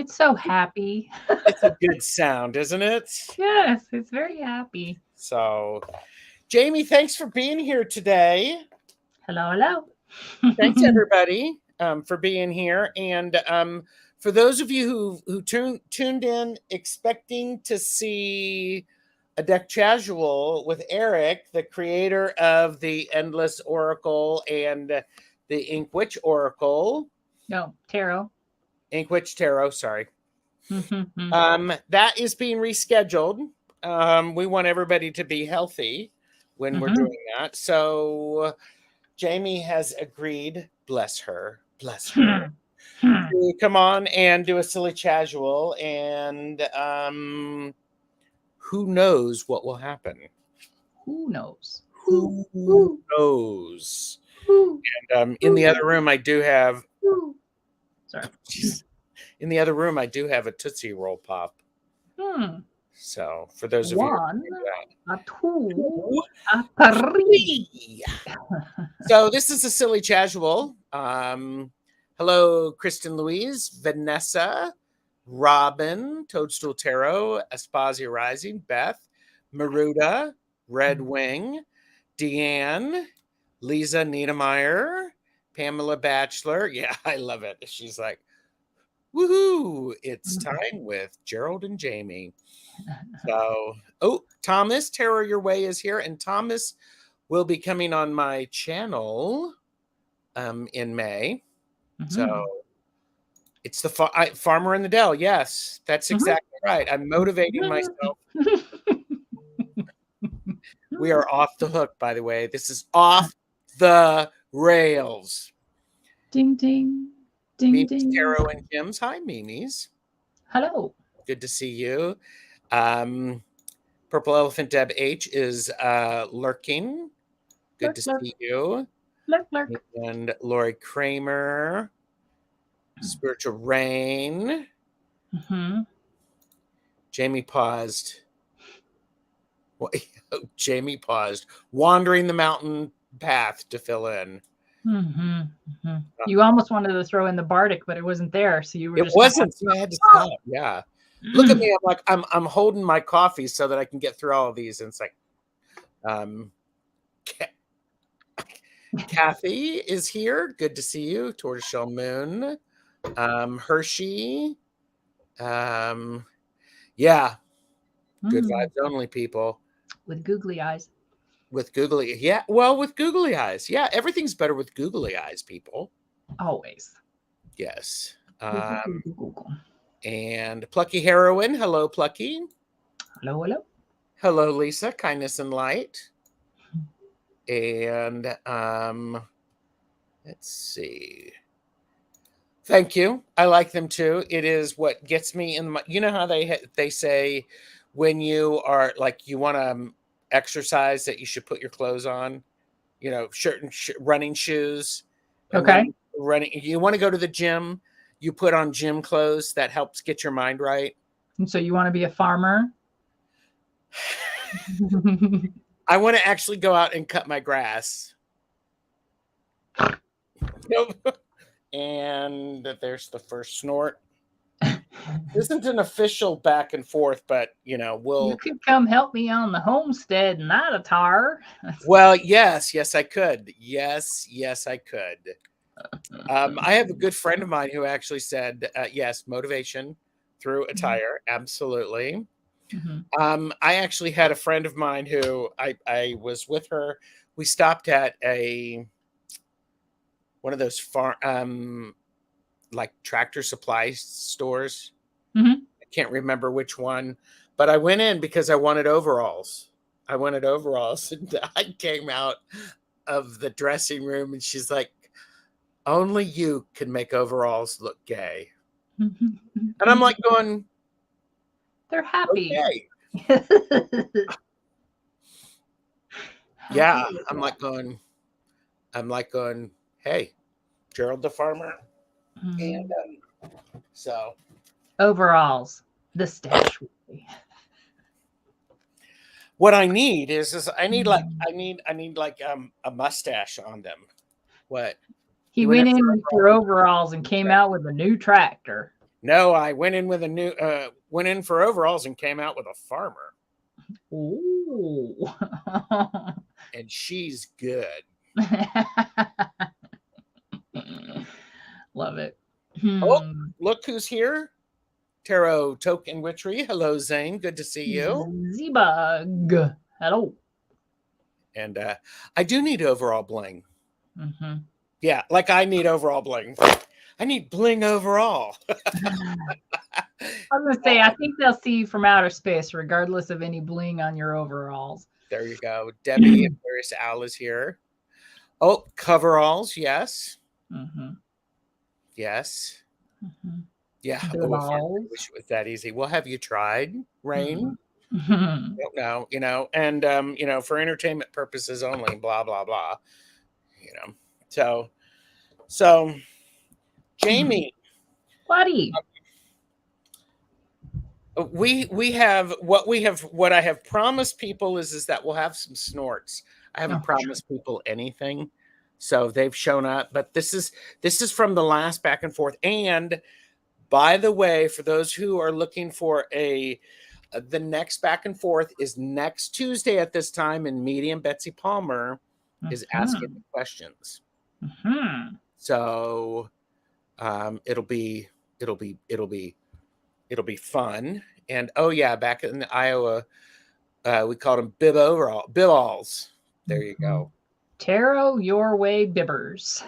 It's so happy. It's a good sound, isn't it? Yes, it's very happy. So, Jamie, thanks for being here today. Hello, hello. Thanks, everybody, for being here. And for those of you who tuned in expecting to see a deck casual with Eric, the creator of the Endless Oracle and the Ink Witch Oracle. No, tarot. Ink Witch Tarot, sorry. That is being rescheduled. We want everybody to be healthy when we're doing that. So Jamie has agreed, bless her, to come on and do a silly casual, and who knows what will happen? Who knows? Who knows? And in the other room, I do have. Sorry. In the other room, I do have a Tootsie Roll Pop. So for those of One, you, a two, a three. So this is a silly casual. Hello, Kristen Louise, Vanessa, Robin, Toadstool Tarot, Aspasia Rising, Beth, Maruda, Red Wing, Deanne, Lisa Niedermeyer, Pamela Batchelor. Yeah, I love it. She's like, woohoo, it's time with Gerald and Jamie. So, Thomas, Terror Your Way is here, and Thomas will be coming on my channel in May. So it's the Farmer in the Dell. Yes, that's exactly right. I'm motivating myself. We are off the hook, by the way. This is off the rails. Ding, ding. Ding, Mimi's ding. Tarot and Kim's. Hi, Mimi's. Hello. Good to see you. Purple Elephant Deb H is lurking. Good to see you. Lurk. And Lori Kramer, Spiritual Rain. Jamie paused. Jamie paused. Wandering the mountain path to fill in. You almost wanted to throw in the Bardic, but it wasn't there, so you were. It wasn't. So I had to stop. Yeah. Look at me. I'm like I'm holding my coffee so that I can get through all of these. And it's like, Kathy is here. Good to see you. Tortoiseshell Moon. Hershey. Yeah. Good vibes only, people. With googly eyes. With googly, yeah. Well, with googly eyes. Yeah, everything's better with googly eyes, people. Always. Yes. And Plucky Heroine. Hello, Plucky. Hello, hello. Hello, Lisa. Kindness and Light. And let's see. Thank you. I like them too. It is what gets me in my. You know how they say when you are like you want to exercise that you should put your clothes on. You know, shirt and running shoes. Okay. Running. You want to go to the gym. You put on gym clothes. That helps get your mind right. And so you want to be a farmer? I want to actually go out and cut my grass. Nope. And there's the first snort. Isn't an official back and forth, but you could come help me on the homestead, not a tar. Well, yes, I could. Yes, I could. I have a good friend of mine who actually said, yes, motivation through attire. Absolutely. I actually had a friend of mine who I was with her. We stopped at one of those like tractor supply stores, can't remember which one, but I went in because I wanted overalls. And I came out of the dressing room and she's like, only you can make overalls look gay. And I'm like going, they're happy. okay. Yeah. I'm like going, hey, Gerald the farmer. And so overalls, the stash way. what I need is I need like a mustache on them. What? He You went went in in for overalls and came out with a new tractor. No, I went in with went in for overalls and came out with a farmer. Ooh. And she's good. Love it. Oh, look who's here. Tarot Token Witchery. Hello, Zane. Good to see you. Z-Bug. Hello. And I do need overall bling. Mm-hmm. Yeah, like I need overall bling. I need bling overall. I was going to say, I think they'll see you from outer space, regardless of any bling on your overalls. There you go. Debbie and Paris Al is here. Oh, coveralls. Yes. Mm-hmm. Yes. Mm-hmm. Yeah. I wish it was that easy. Well, have you tried, Rain? Mm-hmm. Don't know, and for entertainment purposes only, blah blah blah. So Jaime, buddy, what I have promised people is that we'll have some snorts. I haven't promised people anything, so they've shown up. But this is from the last back and forth. And by the way, for those who are looking for the next back and forth is next Tuesday at this time, and Medium Betsy Palmer is asking the questions. So it'll be fun. And oh yeah, back in Iowa, we called them bibballs. There you go. Tarot Your Way Bibbers.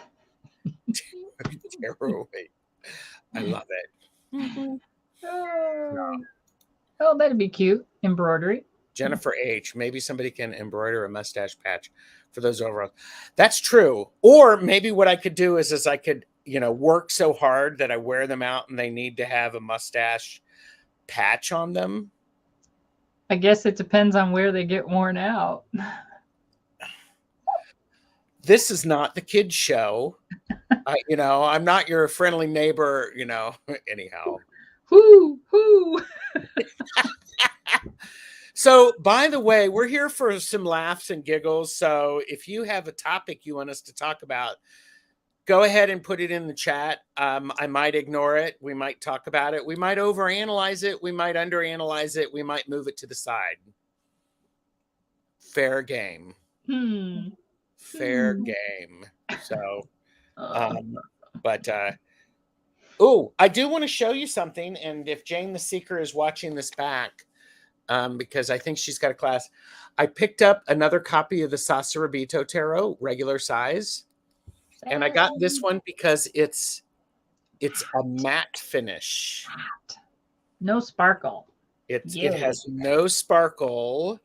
Tarot Way. I love it. Oh, that'd be cute. Embroidery. Jennifer H. Maybe somebody can embroider a mustache patch for those overalls. That's true. Or maybe what I could do is I could, work so hard that I wear them out and they need to have a mustache patch on them. I guess it depends on where they get worn out. This is not the kids show. I'm not your friendly neighbor, anyhow. Whoo. So, by the way, we're here for some laughs and giggles. So, if you have a topic you want us to talk about, go ahead and put it in the chat. I might ignore it. We might talk about it. We might overanalyze it. We might underanalyze it. We might move it to the side. Fair game. Fair game. So, but I do want to show you something. And if Jane the Seeker is watching this back, because I think she's got a class, I picked up another copy of the Sassurabito Tarot, regular size. And I got this one because it's a matte finish. No sparkle. It has no sparkle.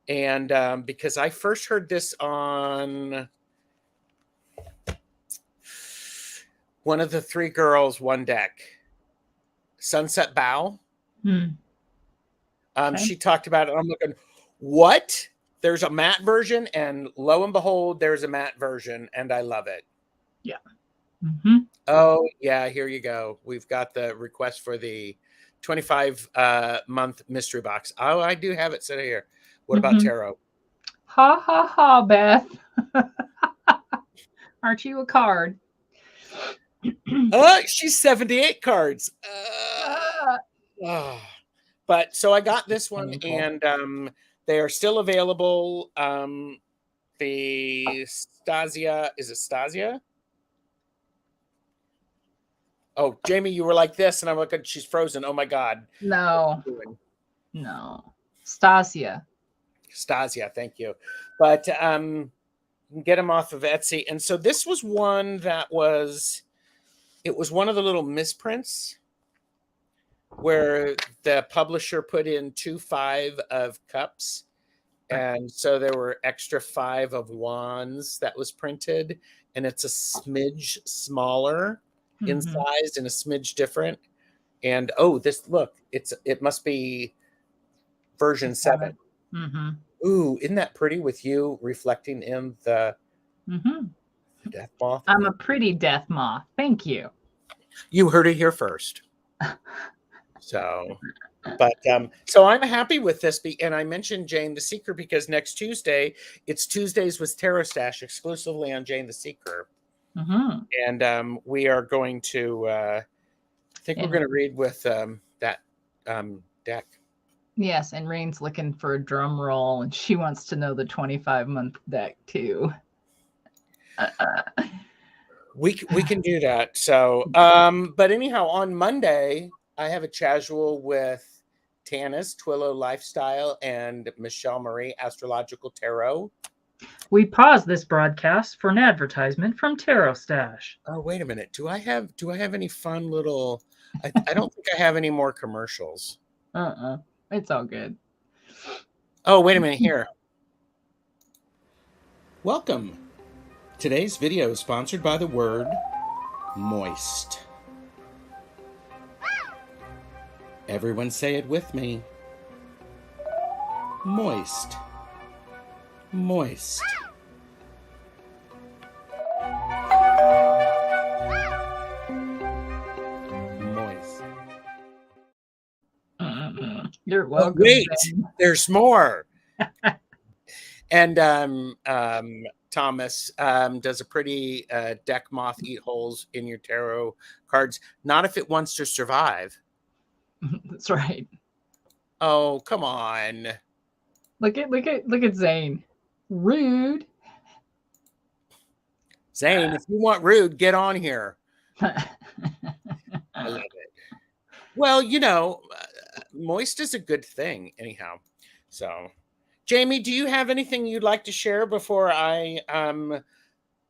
And because I first heard this on one of the Three Girls, One Deck, Sunset Bow. She talked about it. I'm looking, what? There's a matte version, and lo and behold, there's a matte version, and I love it. Yeah. Oh, yeah, here you go. We've got the request for the 25-month mystery box. Oh, I do have it set here. What about tarot? Ha, ha, ha, Beth. Aren't you a card? She's 78 cards. But so I got this one, and they are still available. The Stasia, is it Stasia? Oh, Jaime, you were like this, and I'm looking, she's frozen. Oh my God. No. Stasia, thank you. But you can get them off of Etsy. And so this was one that it was one of the little misprints. where the publisher put in 2 5 of cups. And so there were extra 5 of wands that was printed, and it's a smidge smaller in size and a smidge different. And oh, it must be version 7. Ooh, isn't that pretty with you reflecting in the death moth? I'm a pretty death moth. Thank you. You heard it here first. So, but so I'm happy with this. And I mentioned Jane the Seeker because next Tuesday, it's Tuesdays with Tarot Stash exclusively on Jane the Seeker. And we are going to, I think we're going to read with that deck. Yes, and Rain's looking for a drum roll, and she wants to know the 25-month deck too. We can do that. So, but anyhow, on Monday, I have a casual with Tanis, Twillo Lifestyle, and Michelle Marie, Astrological Tarot. We paused this broadcast for an advertisement from Tarot Stash. Oh, wait a minute. Do I have any fun little? I don't think I have any more commercials. It's all good. Oh, wait a minute here. Welcome. Today's video is sponsored by the word moist. Everyone say it with me. Moist. Moist. Moist. You're welcome. Oh, wait, there's more. And Thomas does a pretty deck moth eat holes in your tarot cards. Not if it wants to survive. That's right. Oh, come on. Look at Zane. Rude. Zane, if you want rude, get on here. I love it. Well, moist is a good thing anyhow. So, Jamie, do you have anything you'd like to share before I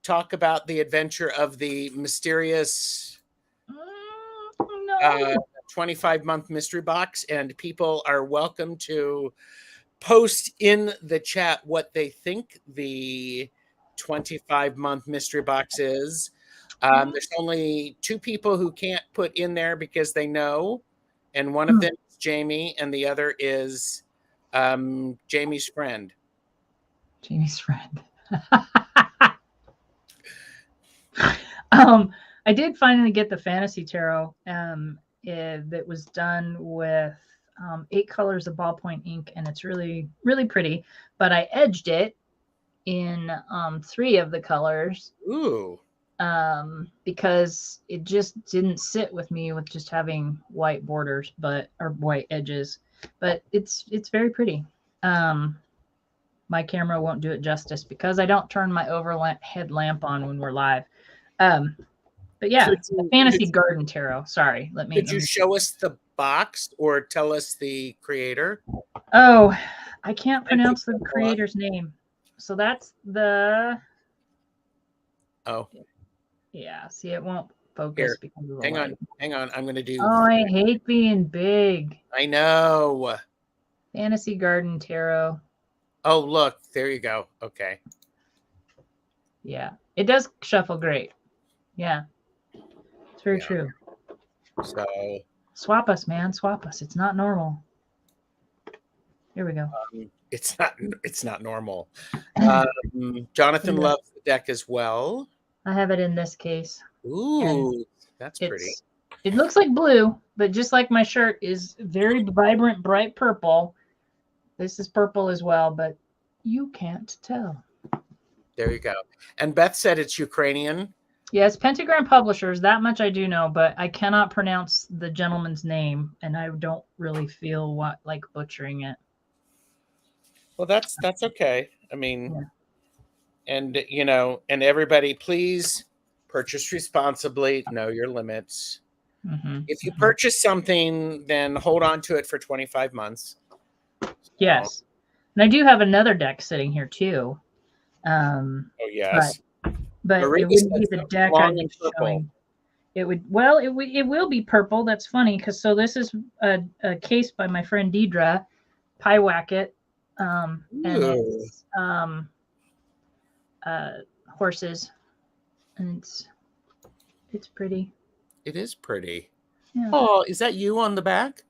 talk about the adventure of the mysterious 25-month mystery box? And people are welcome to post in the chat what they think the 25-month mystery box is. There's only 2 people who can't put in there because they know, and one of them is Jamie, and the other is Jamie's friend. Jamie's friend. I did finally get the Fantasy Tarot that was done with 8 colors of ballpoint ink, and it's really, really pretty. But I edged it in 3 of the colors. Ooh. Because it just didn't sit with me with just having white borders, or white edges. But it's very pretty. My camera won't do it justice because I don't turn my overhead lamp on when we're live. But yeah, the Fantasy Garden Tarot. Sorry, Could you show us the box or tell us the creator? Oh, I can't pronounce the creator's name. So that's the. Oh. Yeah. See, it won't focus Here, because of the hang light. on. I'm going to do. Oh, I hate being big. I know. Fantasy Garden Tarot. Oh, look, there you go. Okay. Yeah, it does shuffle great. Yeah, it's very true. So swap us, man. Swap us. It's not normal. Here we go. It's not normal. Jonathan loves the deck as well. I have it in this case. Ooh, that's pretty. It looks like blue, but just like my shirt is very vibrant, bright purple. This is purple as well, but you can't tell. There you go. And Beth said it's Ukrainian. Yes, Pentagram Publishers. That much I do know, but I cannot pronounce the gentleman's name, and I don't really feel like butchering it. Well, that's okay. I mean, and and everybody, please purchase responsibly. Know your limits. If you purchase something, then hold on to it for 25 months. Yes. And I do have another deck sitting here too. Oh yes. But it wouldn't be the deck I'd be showing. It would, well, it will be purple. That's funny because so this is a case by my friend Deidre, Pie Wacket, and Ooh, it's horses, and it's pretty. it is pretty. Yeah. Oh, is that you on the back?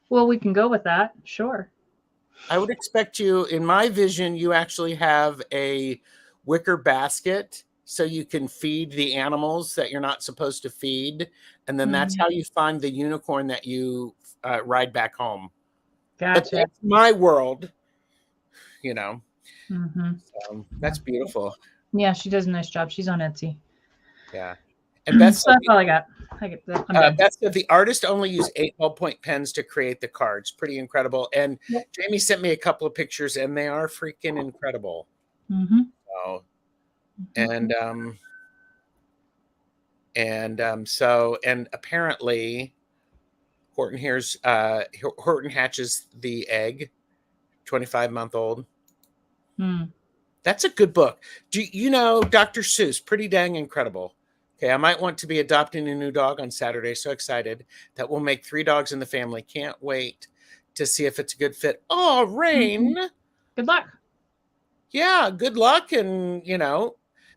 Well, we can go with that. Sure. I would expect you, in my vision, you actually have a wicker basket so you can feed the animals that you're not supposed to feed. And then that's Mhm. how you find the unicorn that you ride back home. But Gotcha. that's my world, you know. Hmm. So that's beautiful. Yeah, she does a nice job. She's on Etsy. Yeah. And So that's all I got. I'm done. Beth said the artist only used 8 ballpoint pens to create the cards. Pretty incredible. And Yep. Jamie sent me a couple of pictures, and they are freaking incredible. Mm-hmm. So, Mm-hmm. and apparently Horton hatches the egg, 25-month-old. Mm. That's a good book. Do you know Dr. Seuss? Pretty dang incredible. Okay, I might want to be adopting a new dog on Saturday. So excited that we'll make 3 dogs in the family. Can't wait to see if it's a good fit. Oh, Rain. Mm-hmm. Good luck. Yeah, good luck. And,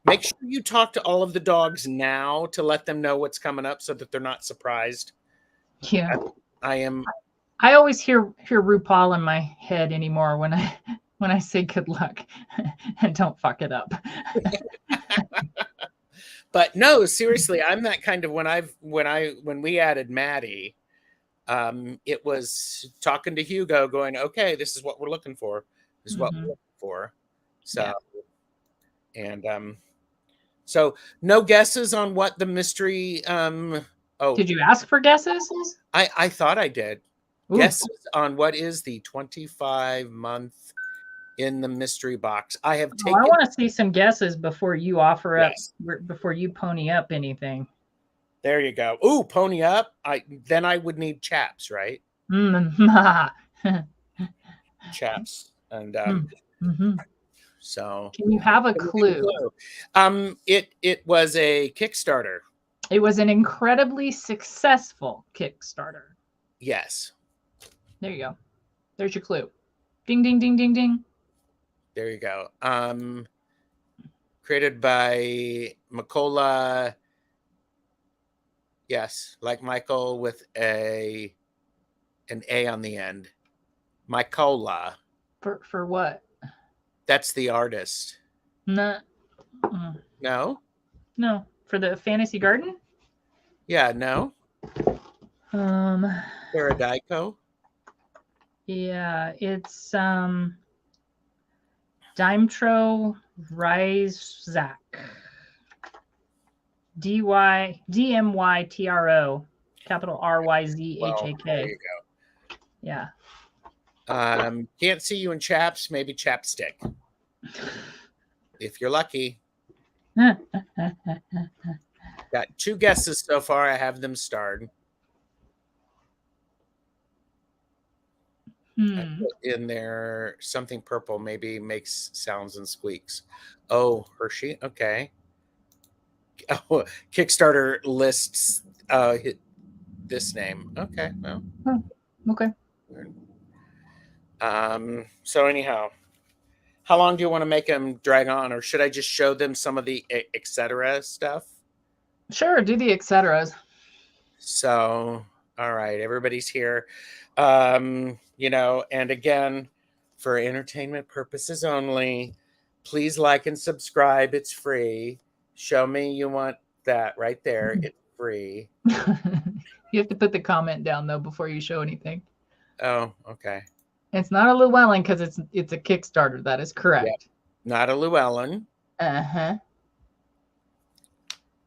make sure you talk to all of the dogs now to let them know what's coming up so that they're not surprised. Yeah. I am. I always hear RuPaul in my head anymore when I say good luck and don't fuck it up. But no, seriously, I'm that kind of when we added Maddie, it was talking to Hugo going, okay, this is what we're looking for. This is what we're Mm-hmm. looking for. So, Yeah. and so no guesses on what the mystery, Did you ask for guesses? I thought I did. Ooh. Guesses on what is the 25-month in the mystery box. I have Oh, I taken. want to see some guesses before you offer up, Yes. before you pony up anything. There you go. Ooh, pony up. Then I would need chaps, right? Mm. Chaps. And Mm-hmm. so Can you have a clue? It was a Kickstarter. It was an incredibly successful Kickstarter. Yes. There you go. There's your clue. Ding, ding, ding, ding, ding. There you go. Created by Makola. Yes, like Michael with an A on the end. Makola. For what? That's the artist. No. No? No. For the Fantasy Garden? Yeah, no. Paradiko. Yeah, it's Dimtro Ryzak. DMYTRO, capital RYZHAK. Well, there you go. Yeah. Can't see you in chaps, maybe chapstick. If you're lucky. Got 2 guesses so far. I have them starred. I put in there something purple, maybe makes sounds and squeaks. Oh, Hershey. Okay. Oh, Kickstarter lists this name. Okay. Well. Okay. So anyhow, how long do you want to make them drag on, or should I just show them some of the etc. stuff? Sure, do the etceteras. So, all right, everybody's here. And again, for entertainment purposes only, please like and subscribe. It's free. Show me you want that right there. It's free. You have to put the comment down though before you show anything. Oh, okay. It's not a Llewellyn because it's a Kickstarter. That is correct. Yep. Not a Llewellyn. Uh-huh.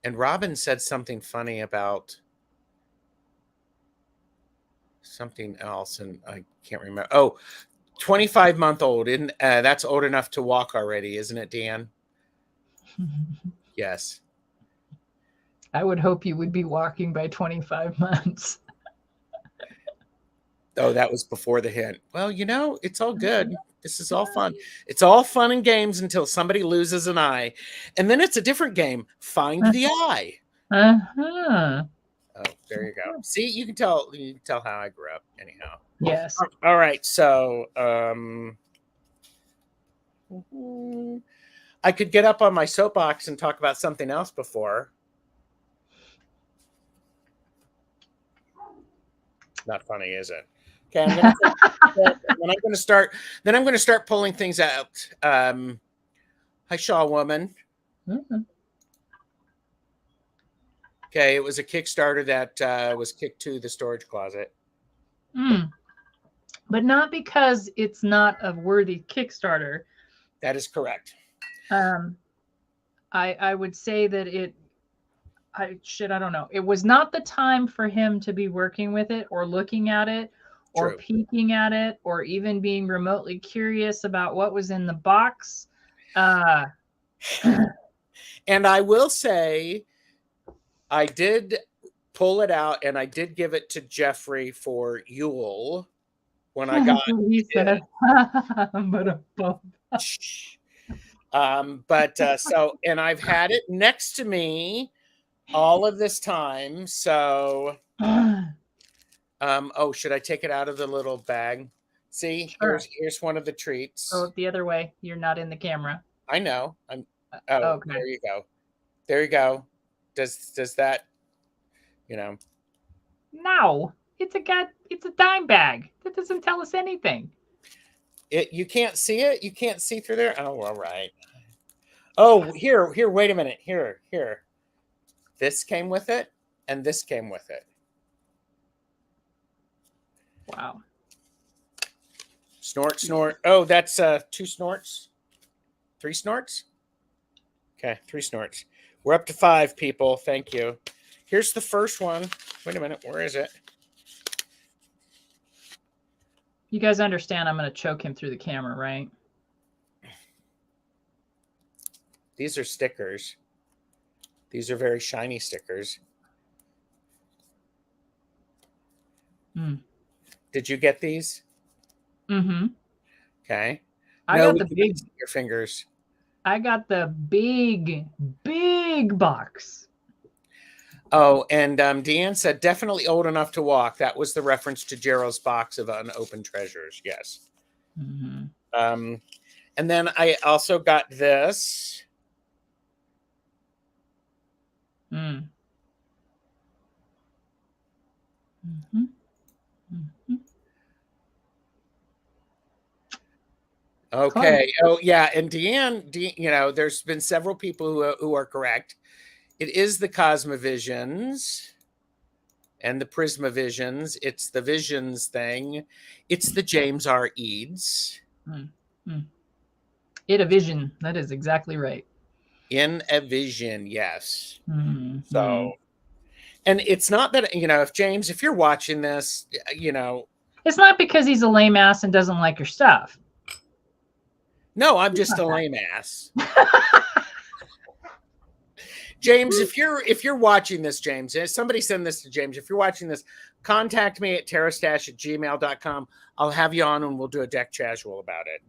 And Robin said something funny about something else, and I can't remember. Oh, 25-month-old. That's old enough to walk already, isn't it, Dan? Yes. I would hope you would be walking by 25 months. Oh, that was before the hint. Well, it's all good. This is all fun. It's all fun and games until somebody loses an eye. And then it's a different game. Find the eye. Uh-huh. Oh, there you go. See, you can tell how I grew up anyhow. Yes. All right, so I could get up on my soapbox and talk about something else before. Not funny, is it? Okay, I'm gonna then I'm gonna start pulling things out. Hi, Shaw woman. Mhm. Okay, it was a Kickstarter that was kicked to the storage closet. Mm. But not because it's not a worthy Kickstarter. That is correct. Um, I would say that I don't know. It was not the time for him to be working with it or looking at it or True. peeking at it or even being remotely curious about what was in the box. Uh, And I will say, I did pull it out and I did give it to Jeffrey for Yule when I got he it. said, but So, and I've had it next to me all of this time. So, oh, should I take it out of the little bag? See, sure. here's one of the Oh, treats. the other way. You're not in the camera. I know. Oh, Okay. there you go. There you go. Does that, you know, No, it's a dime bag. That doesn't tell us anything. you can't see it? You can't see through there? Oh, all right. Oh, here, wait a minute. Here. This came with it, and this came with it. Wow. Snort. Oh, that's 2 snorts. 3 snorts? Okay, 3 snorts. We're up to 5 people. Thank you. Here's the first one. Wait a minute. Where is it? You guys understand I'm going to choke him through the camera, right? These are stickers. These are very shiny stickers. Mm. Did you get these? Mm-hmm. Okay. I No, got we the cannot big. see your fingers. I got the big box. Oh, and Deanne said definitely old enough to walk. That was the reference to Gerald's box of unopened treasures. Yes. Mm-hmm. And then I also got this. Mm. Mm-hmm. Mm-hmm. Okay. Oh, yeah. And Deanne, there's been several people who are correct. It is the Cosmovisions and the Prismavisions. It's the Visions thing. It's the James R. Eads. Mm. Mm. It a vision. That is exactly right. In a Vision, yes. Mm-hmm. So, and it's not that, if you're watching this, It's not because he's a lame ass and doesn't like your stuff. no, I'm just a lame ass. James, if you're watching this, James, somebody send this to James. If you're watching this, contact me at terrastash@gmail.com. I'll have you on and we'll do a deck casual about it.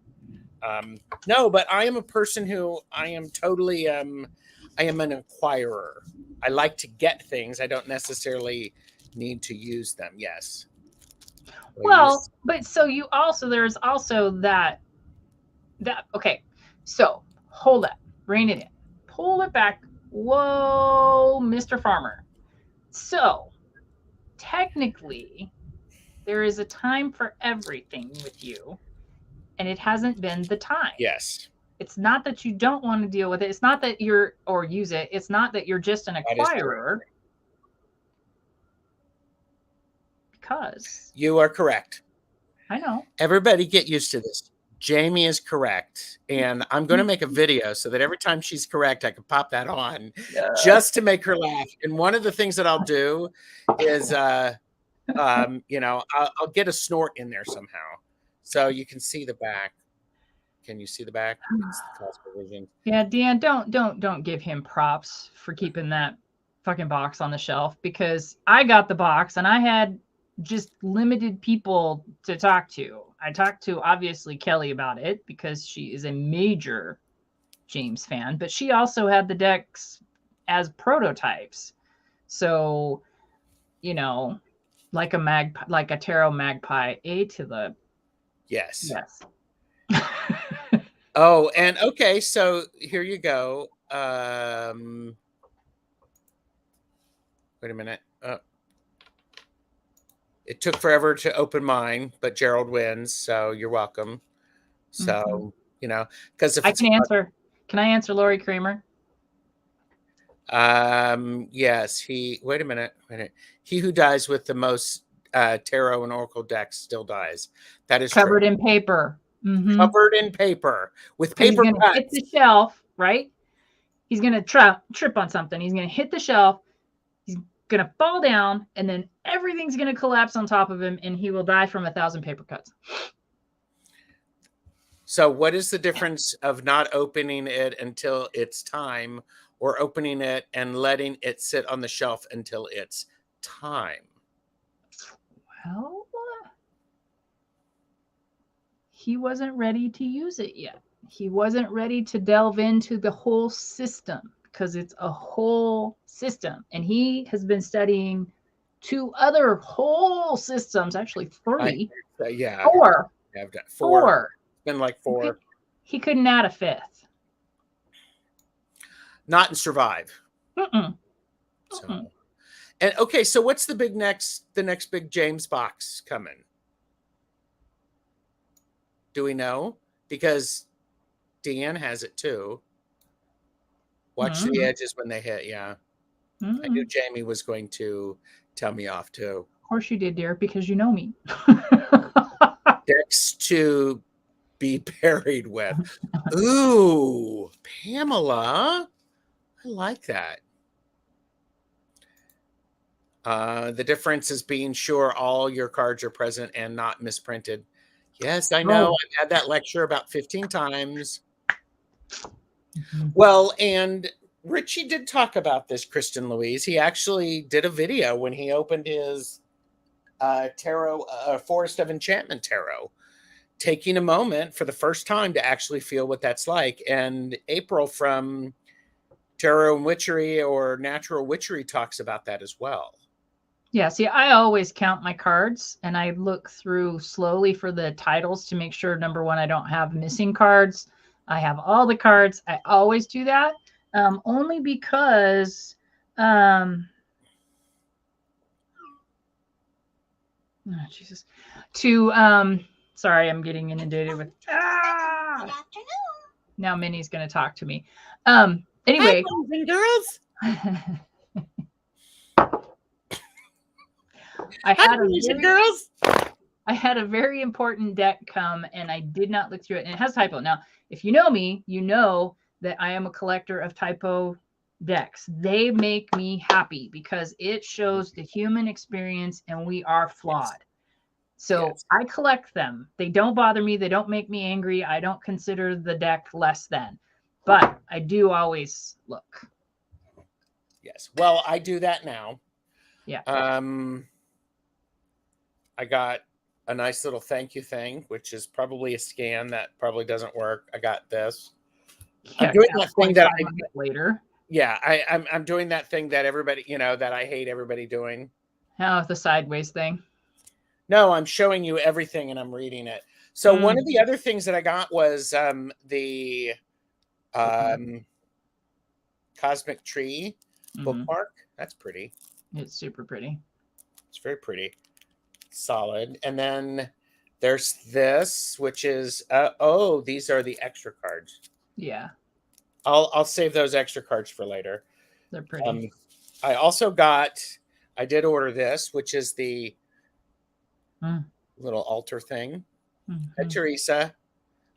No, but I am a person who I am totally I am an acquirer. I like to get things. I don't necessarily need to use them. Yes. Well, but so there's also that okay. So hold up, rein it in, pull it back. Whoa, Mr. Farmer. So technically, there is a time for everything with you, and it hasn't been the time. Yes. It's not that you don't want to deal with it. It's not that you're or use it. It's not that you're just an acquirer. Because you are correct. I know. Everybody get used to this. Jamie is correct. And I'm going to make a video so that every time she's correct, I can pop that on just to make her laugh. And one of the things that I'll do is, I'll get a snort in there somehow. So you can see the back. Can you see the back? It's the Cosmovision. Yeah, Dan, don't give him props for keeping that fucking box on the shelf, because I got the box and I had just limited people to talk to. I talked to obviously Kelly about it because she is a major James fan, but she also had the decks as prototypes. So, you know, like a magpie, like a tarot magpie, A to the Yes. yes. Oh, and okay, so here you go. Wait a minute. It took forever to open mine, but Gerald wins, so you're welcome. So, you know, because if I it's can answer. Can I answer Lori Kramer? yes, wait a minute. He who dies with the most tarot and oracle decks still dies. That is true. Covered in paper. Covered in paper with Because he's paper going to hit cuts. the shelf, right? He's going to trip on something. He's going to hit the shelf. He's going to fall down, and then everything's going to collapse on top of him, and he will die from 1,000 paper cuts. So what is the difference of not opening it until it's time or opening it and letting it sit on the shelf until it's time? Well, he wasn't ready to use it yet. He wasn't ready to delve into the whole system because it's a whole system. And he has been studying 2 other whole systems, actually 3. Yeah. 4. I've got 4. 4. It's been like 4. He couldn't add a 5th. Not in Survive. So, and okay, so what's the next big James box coming? Do we know? Because Deanne has it too. Watch the edges when they hit. Yeah. I knew Jaime was going to tell me off too. Of course you did, dear, because you know me. Decks to be buried with. Ooh, Pamela. I like that. The difference is being sure all your cards are present and not misprinted. Yes, I know. I've had that lecture about 15 times. Well, and Richie did talk about this, Kristen Louise. He actually did a video when he opened his tarot, Forest of Enchantment tarot, taking a moment for the first time to actually feel what that's like. And April from Tarot and Witchery or Natural Witchery talks about that as well. Yeah, see, I always count my cards and I look through slowly for the titles to make sure, number one, I don't have missing cards. I have all the cards. I always do that, only because, oh, Jesus, sorry, I'm getting inundated with, Good afternoon. Now Minnie's going to talk to me. Anyway. Hi, boys and girls. I had a very important deck come and I did not look through it, and it has typo. Now, if you know me, you know that I am a collector of typo decks. They make me happy because it shows the human experience and we are flawed. So I collect them. They don't bother me. They don't make me angry. I don't consider the deck less than, but I do always look. Yes. Well, I do that now. Yeah. I got a nice little thank you thing, which is probably a scan that probably doesn't work. I got this. Yeah, I'm doing that thing that later. Yeah, I'm doing that thing that everybody, that I hate everybody doing. Oh, the sideways thing. No, I'm showing you everything and I'm reading it. So one of the other things that I got was the Cosmic Tree bookmark. That's pretty. It's super pretty. It's very pretty. Solid. And then there's this, which is these are the extra cards. Yeah. I'll save those extra cards for later. They're pretty. I did order this, which is the little altar thing. Hi, Teresa.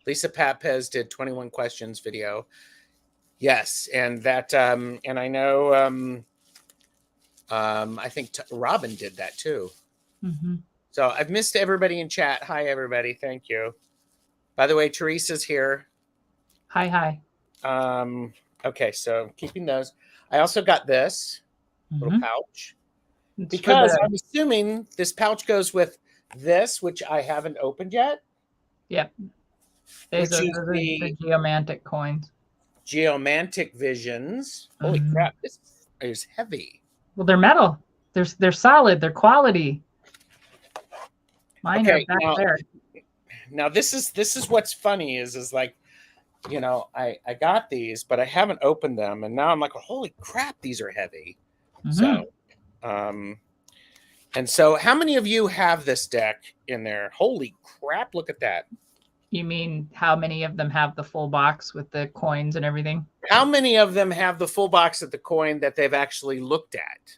Lisa Papez did 21 questions video. Yes, and that and I know I think Robin did that too. So I've missed everybody in chat. Hi, everybody. Thank you. By the way, Teresa's here. Hi. Okay, so keeping those. I also got this little pouch because I'm assuming this pouch goes with this, which I haven't opened yet. Yep. Those are the Geomantic coins. Geomantic Visions. Holy crap, this is heavy. Well, they're metal. They're solid. They're quality. Mine are back there. Now this is what's funny is like, you know, I got these, but I haven't opened them, and now I'm like, holy crap, these are heavy. So, and so how many of you have this deck in there? Holy crap, look at that. You mean how many of them have the full box with the coins and everything? How many of them have the full box of the coin that they've actually looked at?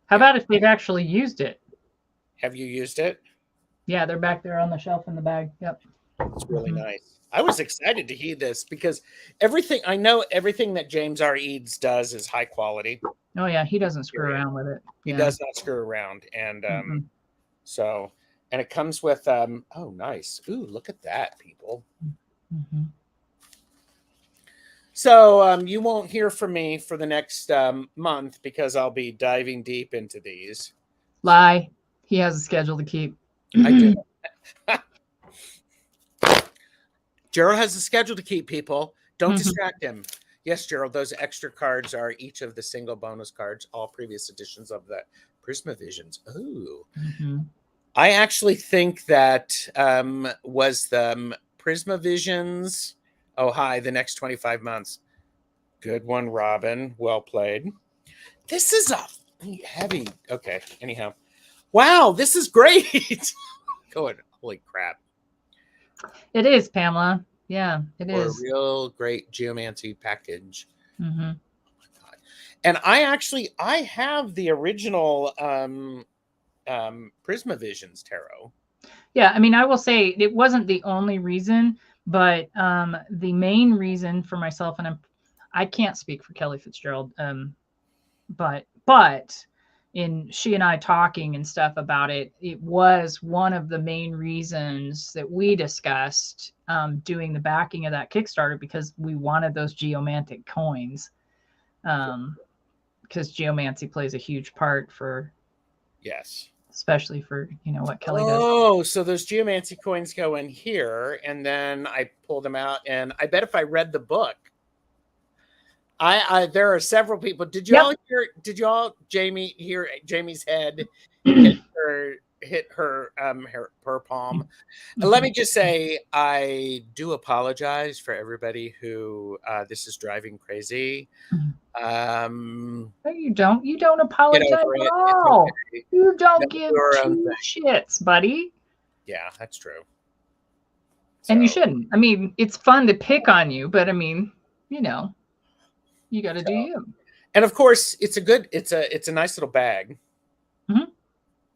How about if they've actually used it? Have you used it? Yeah, they're back there on the shelf in the bag. Yep. It's really nice. I was excited to hear this because everything that James R. Eads does is high quality. Oh yeah, he doesn't screw around with it. He does not screw around, and so, and it comes with oh nice, ooh, look at that, people. So you won't hear from me for the next month because I'll be diving deep into these. Lie. He has a schedule to keep. I do. Gerald has a schedule to keep, people. Don't distract him. Yes, Gerald, those extra cards are each of the single bonus cards, all previous editions of the Prismavisions. Ooh. I actually think that was the Prismavisions. Oh, hi, the next 25 months. Good one, Robin. Well played. This is a heavy. Okay, anyhow. Wow, this is great. Good. Holy crap. It is, Pamela. Yeah, it is. A real great geomancy package. Oh my God. And I have the original Prismavisions tarot. Yeah, I mean, I will say it wasn't the only reason, but the main reason for myself, and I can't speak for Kelly Fitzgerald, but in she and I talking and stuff about it, it was one of the main reasons that we discussed doing the backing of that Kickstarter, because we wanted those geomantic coins, because geomancy plays a huge part for, yes, especially for, you know, what Kelly does. Oh, so those geomancy coins go in here, and then I pull them out, and I bet if I read the book, there are several people. Did you all hear? Did you all, Jamie, hear Jamie's head hit her palm? Let me just say, I do apologize for everybody who this is driving crazy. No, you don't. You don't apologize at all. Okay. You don't give two shits, buddy. Yeah, that's true. And you shouldn't. I mean, it's fun to pick on you, but I mean, you know, you got to do you. And of course, it's a nice little bag.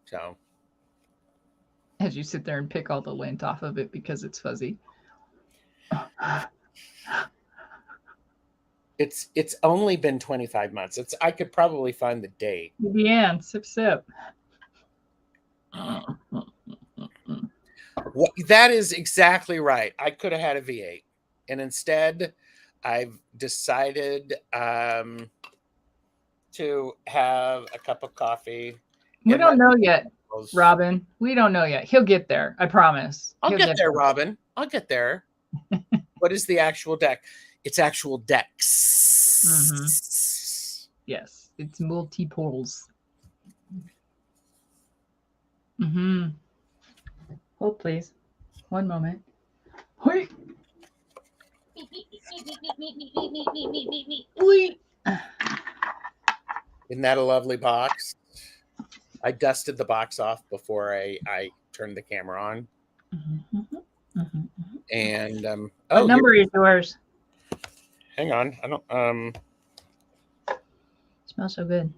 So, as you sit there and pick all the lint off of it because it's fuzzy. It's only been 25 months. I could probably find the date. Yeah, sip. That is exactly right. I could have had a V8, and instead, I've decided to have a cup of coffee. We don't know yet, Robin. We don't know yet. He'll get there. I promise. I'll get there, Robin. I'll get there. What is the actual deck? It's actual decks. Yes, it's multiples. Hold, please. One moment. Wait. Isn't that a lovely box? I dusted the box off before I turned the camera on. And what number is yours? Hang on, I don't. Smells so good.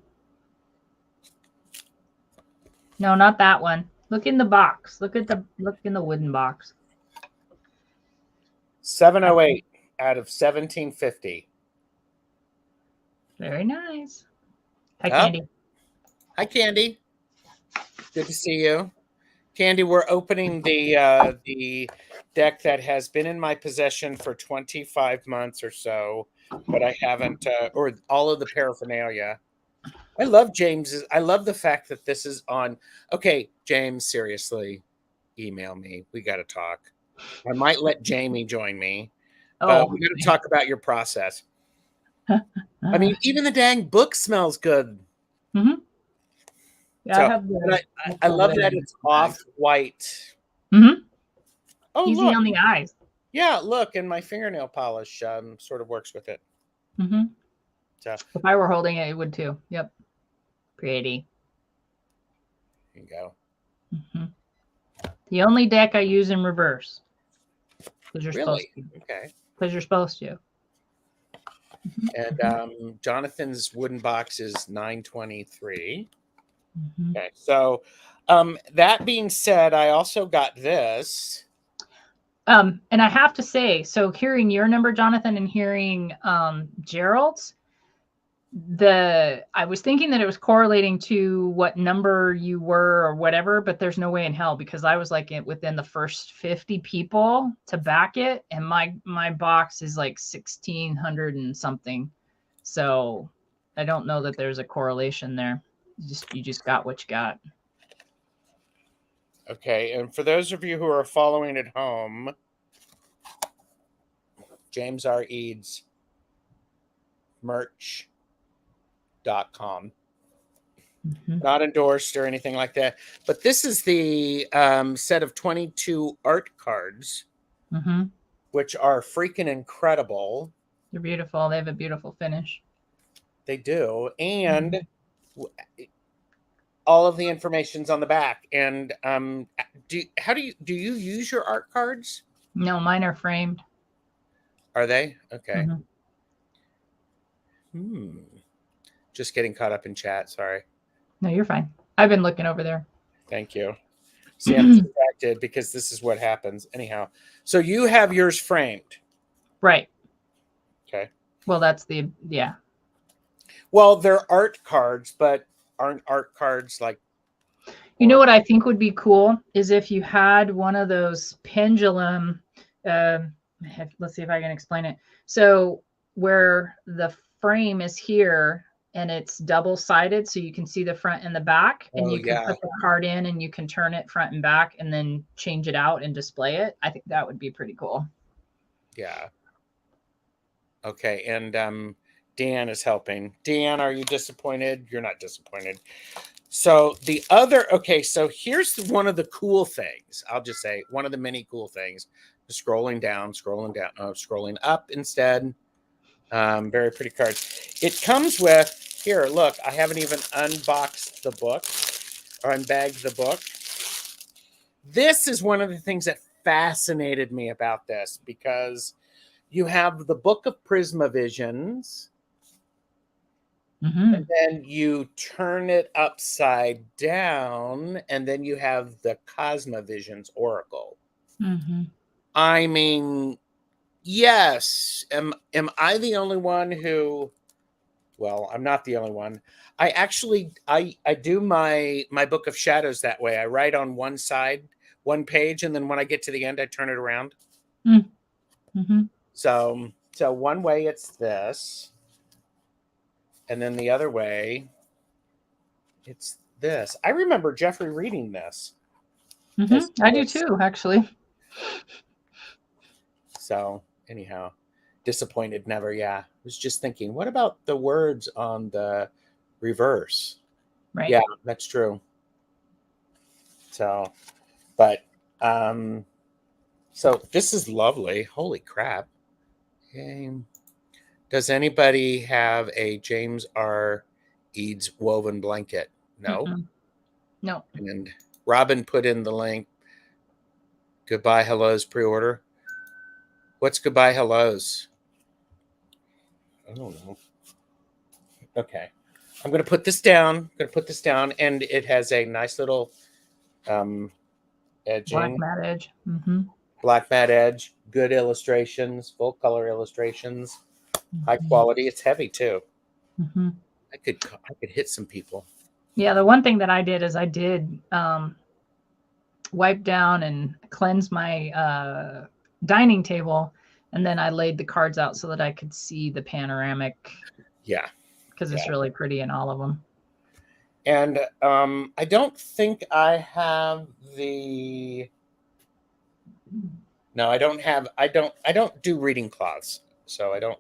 No, not that one. Look in the box. Look in the wooden box. 708 out of 1750. Very nice. Hi, Candy. Hi, Candy. Good to see you, Candy. We're opening the deck that has been in my possession for 25 months or so, but I haven't, or all of the paraphernalia. I love James's. I love the fact that this is on. Okay, James, seriously, email me. We got to talk. I might let Jamie join me. But we got to talk about your process. I mean, even the dang book smells good. Mm-hmm. Yeah, I So, have and the I actual love lid that in it's the bag. off-white. Mm-hmm. Oh, Easy look. on the eyes. Yeah, look, and my fingernail polish sort of works with it. Mm-hmm. So, If I were holding it, it would too. Yep. Pretty. here you go. Mm-hmm. The only deck I use in reverse because you're supposed Really? to. Okay. Because you're supposed to. And Mm-hmm. Jonathan's wooden box is 923. Mm-hmm. Okay. So, that being said, I also got this. And I have to say, so hearing your number, Jonathan, and hearing Gerald's, I was thinking that it was correlating to what number you were or whatever, but there's no way in hell because I was like within the first 50 people to back it, and my box is like 1,600 and something. So I don't know that there's a correlation there. You just got what you got. Okay. And for those of you who are following at home, James R. Eads merch.com. Mm-hmm. Not endorsed or anything like that. But this is the set of 22 art cards, Mm-hmm. which are freaking incredible. They're beautiful. They have a beautiful finish. They do. Mm-hmm. And all of the information's on the back. And do you use your art cards? No, mine are framed. Are they? Okay. Mm-hmm. Just getting caught up in chat. Sorry. No, you're fine. I've been looking over there. Thank you. See, I'm distracted because this is what happens. Anyhow, so you have yours framed. Right. Okay. Well, yeah. Well, they're art cards, but aren't art cards like? You know what I think would be cool is if you had one of those pendulum. Let's see if I can explain it. So where the frame is here and it's double-sided, so you can see the front and the back, and Oh you can yeah, put the card in and you can turn it front and back and then change it out and display it. I think that would be pretty cool. yeah. Okay, and Dan is helping. Dan, are you disappointed? You're not disappointed. So so here's one of the cool things. I'll just say one of the many cool things. Scrolling down, scrolling up instead. Very pretty cards. It comes with here. Look, I haven't even unboxed the book or unbagged the book. This is one of the things that fascinated me about this because you have the Book of Prismavisions, Mm-hmm. and then you turn it upside down, and then you have the Cosmovisions Oracle. Mm-hmm. I mean, yes. Am I the only one who? Well, I'm not the only one. I actually I do my Book of Shadows that way. I write on one side, one page, and then when I get to the end, I turn it around. Mm-hmm. So one way it's this, and then the other way it's this. I remember Jeffrey reading this. Mm-hmm. I do too, actually. So anyhow, disappointed never. Yeah, I was just thinking, what about the words on the reverse? Right. Yeah, that's true. So, but so this is lovely. Holy crap! Okay. Does anybody have a James R. Eads woven blanket? No. Mm-mm. No. And Robin put in the link. Goodbye Hellos pre-order. What's Goodbye Hellos? I don't know. Okay. I'm going to put this down. And it has a nice little Black edging, matte edge. Mm-hmm. black matte edge, good illustrations, full color illustrations, high Mm-hmm. quality. It's heavy too. Mm-hmm. I could hit some people. Yeah, the one thing that I did is I did wipe down and cleanse my dining table, and then I laid the cards out so that I could see the panoramic Yeah. because Yeah. it's really pretty in all of them. And I don't think I have the. No, I don't have. I don't do reading cloths, so I don't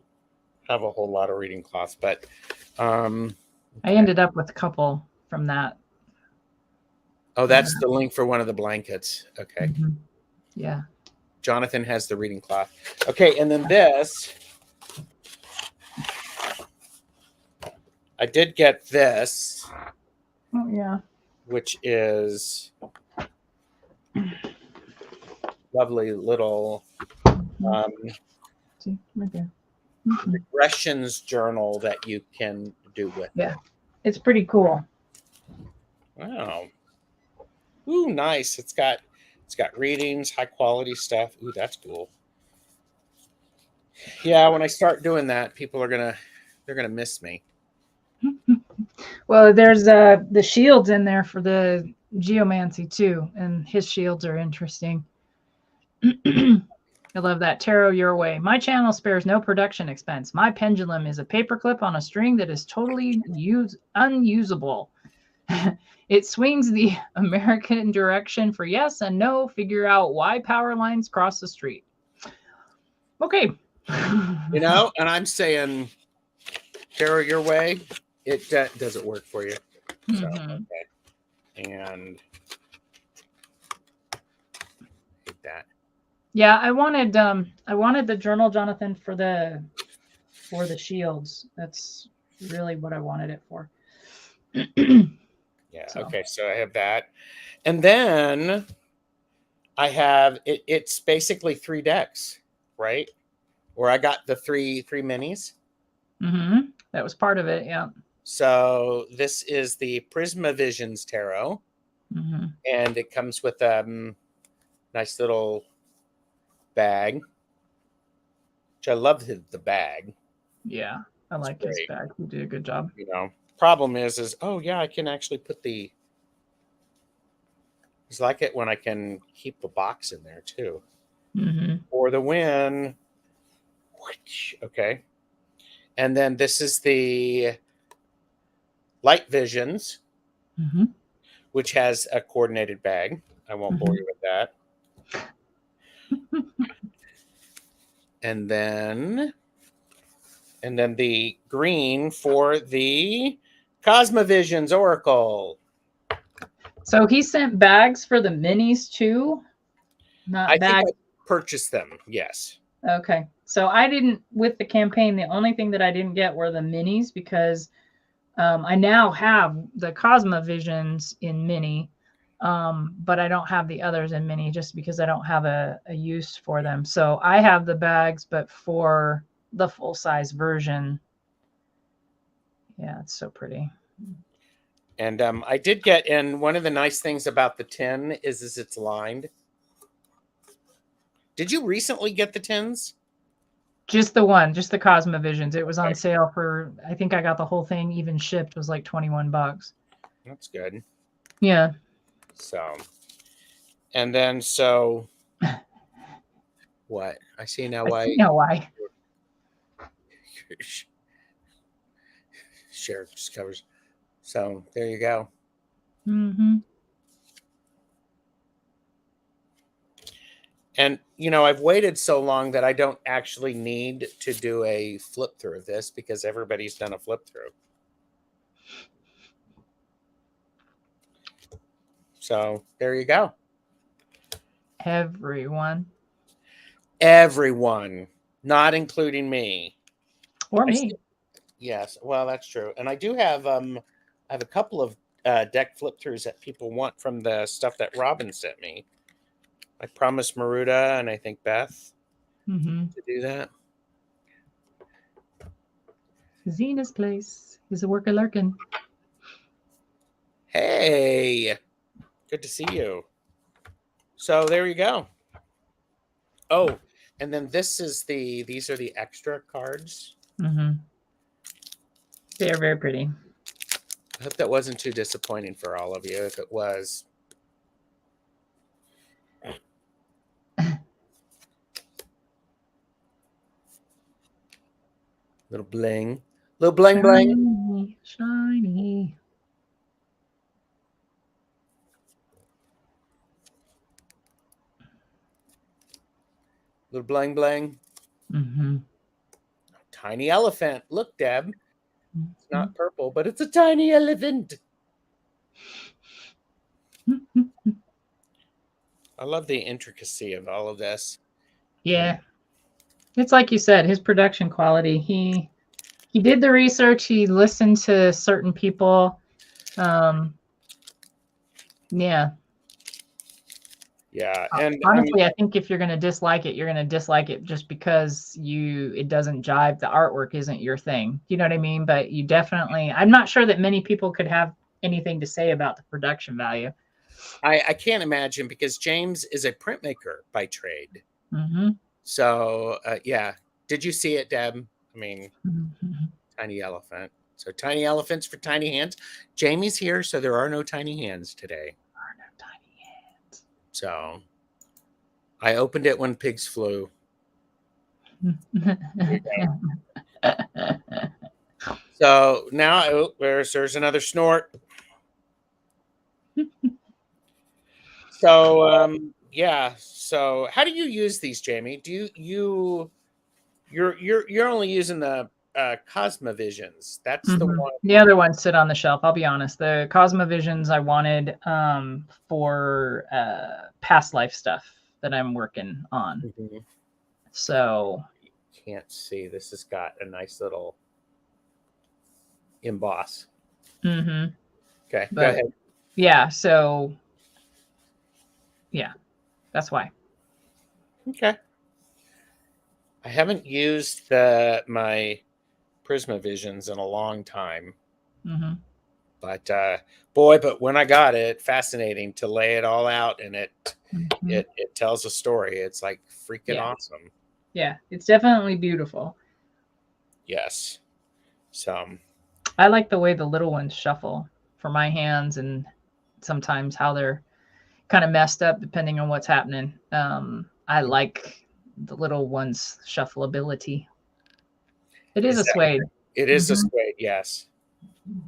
have a whole lot of reading cloths, but I ended up with a couple from that. Oh, that's the link for one of the blankets. Okay. Mm-hmm. Yeah. Jonathan has the reading cloth. Okay, and then this. I did get this. Oh, yeah. Which is lovely little See, right there. regressions journal that you can do with. Yeah, it's pretty cool. Wow. Ooh, nice. It's got readings, high quality stuff. Ooh, that's cool. Yeah, when I start doing that, people are they're gonna miss me. Well, there's the shields in there for the geomancy too, and his shields are interesting. I love that. Tarot your way. My channel spares no production expense. My pendulum is a paperclip on a string that is totally unusable. It swings the American direction for yes and no. Figure out why power lines cross the street. Okay. You know, and I'm saying, tarot your way. It doesn't work for you. So, okay. And hate that. Yeah, I wanted the journal, Jonathan, for the shields. That's really what I wanted it for. Yeah. So. Okay. So I have that, and then I have it. It's basically 3 decks, right? Or I got the three minis. Mm-hmm. That was part of it. Yeah. So this is the Prisma Visions Tarot, and it comes with a nice little bag, which I love the bag. Yeah, I like his bag. He did a good job. You know, problem is oh yeah, I can actually put the. It's like it when I can keep the box in there too. For the win. Okay, and then this is the Light Visions, which has a coordinated bag. I won't bore you with that. And then the green for the Cosmovisions Oracle. So he sent bags for the minis too? Not bags. Think I purchased them, yes. Okay. So I didn't, with the campaign, the only thing that I didn't get were the minis because I now have the Cosmovisions in mini, but I don't have the others in mini just because I don't have a use for them. So I have the bags, but for the full-size version. Yeah, it's so pretty. And I did get, and one of the nice things about the tin is it's lined. Did you recently get the tins? Just the one, just the Cosmovisions. It was on sale for, I think I got the whole thing even shipped, was like $21. That's good. Yeah. So, and then so what? I see now why. You know why. Share just covers. So there you go. And, you know, I've waited so long that I don't actually need to do a flip through of this because everybody's done a flip through. So there you go. Everyone, not including me. Or me. Yes, well, that's true. And I do have I have a couple of deck flip throughs that people want from the stuff that Robin sent me. I promised Maruda and I think Beth to do that. Zena's place is a worker lurking. Hey, good to see you. So there you go. Oh, and then these are the extra cards. They're very pretty. I hope that wasn't too disappointing for all of you. If it was, little bling, bling. Shiny. Little bling. tiny elephant. Look, Deb. It's not purple, but it's a tiny elephant. I love the intricacy of all of this. Yeah. It's like you said, his production quality. He did the research, he listened to certain people. Yeah. Yeah, and honestly, I think if you're going to dislike it, you're going to dislike it just because it doesn't jive. The artwork isn't your thing. You know what I mean? But you definitely, I'm not sure that many people could have anything to say about the production value. I can't imagine, because James is a printmaker by trade. Mm-hmm. So yeah, did you see it, Deb? I mean, tiny elephant. So tiny elephants for tiny hands. Jamie's here, so there are no tiny hands today. There are no tiny hands. So I opened it when pigs flew. So now there's another snort. So yeah. So how do you use these, Jamie? Do you're only using the Cosmovisions? That's the one. The other ones sit on the shelf. I'll be honest. The Cosmovisions I wanted for past life stuff that I'm working on. Mm-hmm. So you can't see. This has got a nice little emboss. Mm-hmm. Okay, go ahead. Yeah. So yeah, that's why. Okay. I haven't used my Prismavisions in a long time. Mm-hmm. But boy, but when I got it, fascinating to lay it all out, and it tells a story. It's like freaking awesome. Yeah, it's definitely beautiful. Yes. So I like the way the little ones shuffle for my hands, and sometimes how they're kind of messed up depending on what's happening. I like the little ones' shuffleability. It is a suede. It is a suede, yes.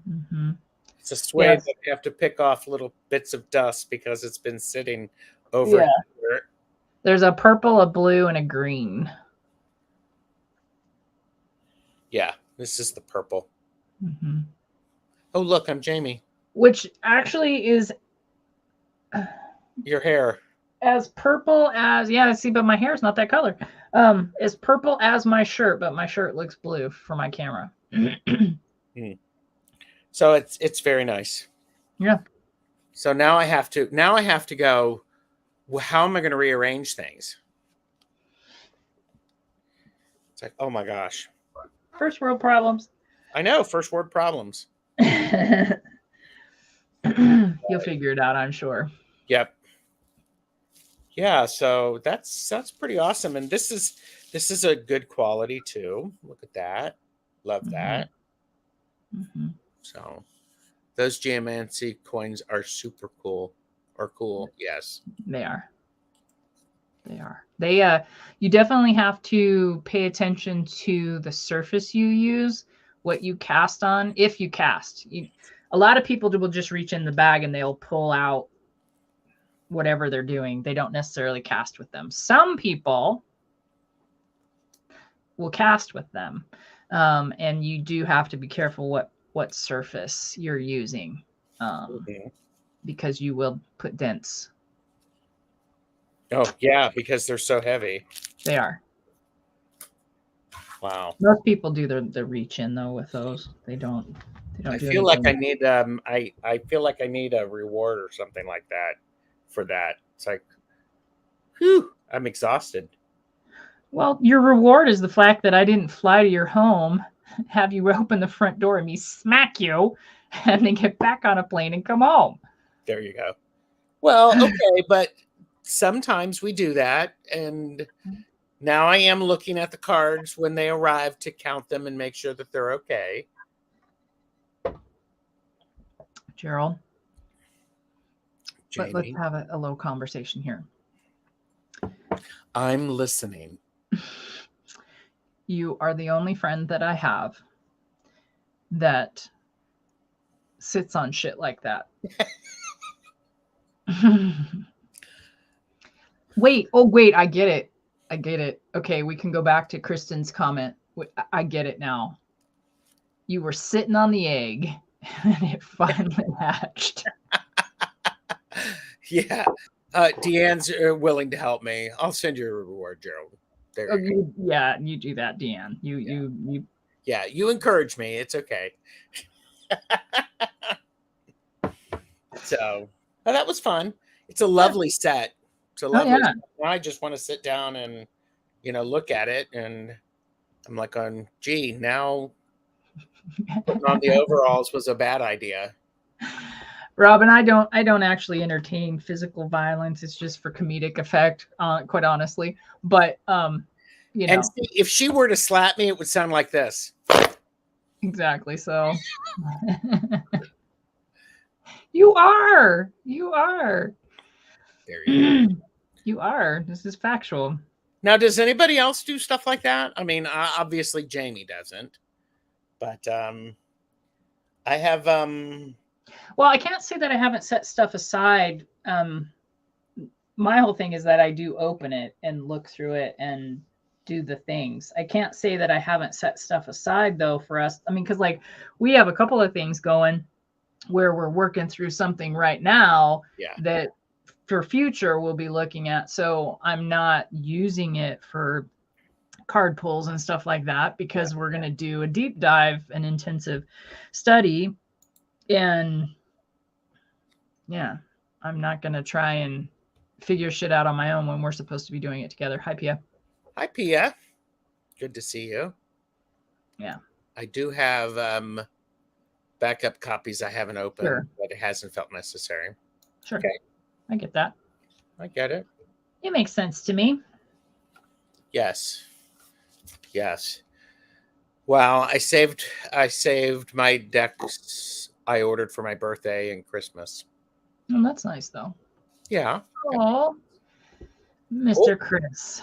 Mm-hmm. It's a suede that you have to pick off little bits of dust because it's been sitting over here. There's a purple, a blue, and a green. Yeah, this is the purple. Mm-hmm. Oh, look, I'm Jamie. Which actually is your hair. As purple as, see, but my hair is not that color. As purple as my shirt, but my shirt looks blue for my camera. So it's very nice. Yeah. So now I have to go, well, how am I going to rearrange things? It's like, oh my gosh. First world problems. I know, first world problems. You'll figure it out, I'm sure. Yep. Yeah, so that's pretty awesome. And this is a good quality too. Look at that. Love that. Mm-hmm. So those Geomancy coins are super cool. Or cool, yes. They are. They you definitely have to pay attention to the surface you use, what you cast on. If you cast, a lot of people will just reach in the bag and they'll pull out whatever they're doing. They don't necessarily cast with them. Some people will cast with them, and you do have to be careful what surface you're using, because you will put dents. Oh yeah, because they're so heavy. They are. Wow. Most people do the reach in though with those. They don't. I feel like I need I feel like I need a reward or something like that for that. It's like, whew, I'm exhausted. Well, your reward is the fact that I didn't fly to your home, have you open the front door and me smack you, and then get back on a plane and come home. There you go. Well, okay, but sometimes we do that, and now I am looking at the cards when they arrive to count them and make sure that they're okay. Gerald, Jamie, let's have a little conversation here. I'm listening. You are the only friend that I have that sits on shit like that. Wait, I get it. Okay, we can go back to Kristen's comment. I get it now. You were sitting on the egg and it finally hatched. Yeah. Deanne's willing to help me. I'll send you a reward, Gerald. There you go. Yeah, you do that, Deanne. You. Yeah, you encourage me. It's okay. So, oh, that was fun. It's a lovely set. It's a lovely set. I just want to sit down and, look at it. And I'm like, gee, now putting on the overalls was a bad idea. Robin, I don't actually entertain physical violence. It's just for comedic effect, quite honestly. But and see, if she were to slap me, it would sound like this. Exactly. So you are. There you go. You are. This is factual. Now, does anybody else do stuff like that? I mean, obviously Jaime doesn't, but I have. Well, I can't say that I haven't set stuff aside. My whole thing is that I do open it and look through it and do the things. I can't say that I haven't set stuff aside though for us. I mean, because like we have a couple of things going where we're working through something right now that for future we'll be looking at. So I'm not using it for card pulls and stuff like that because we're going to do a deep dive and intensive study. And yeah, I'm not going to try and figure shit out on my own when we're supposed to be doing it together. Hi, Pia. Hi, Pia. Good to see you. Yeah. I do have backup copies I haven't opened, but it hasn't felt necessary. Sure. Okay. I get that. I get it. It makes sense to me. Yes. Well, I saved my decks I ordered for my birthday and Christmas. Oh, that's nice though. Yeah. Oh, Mr. Chris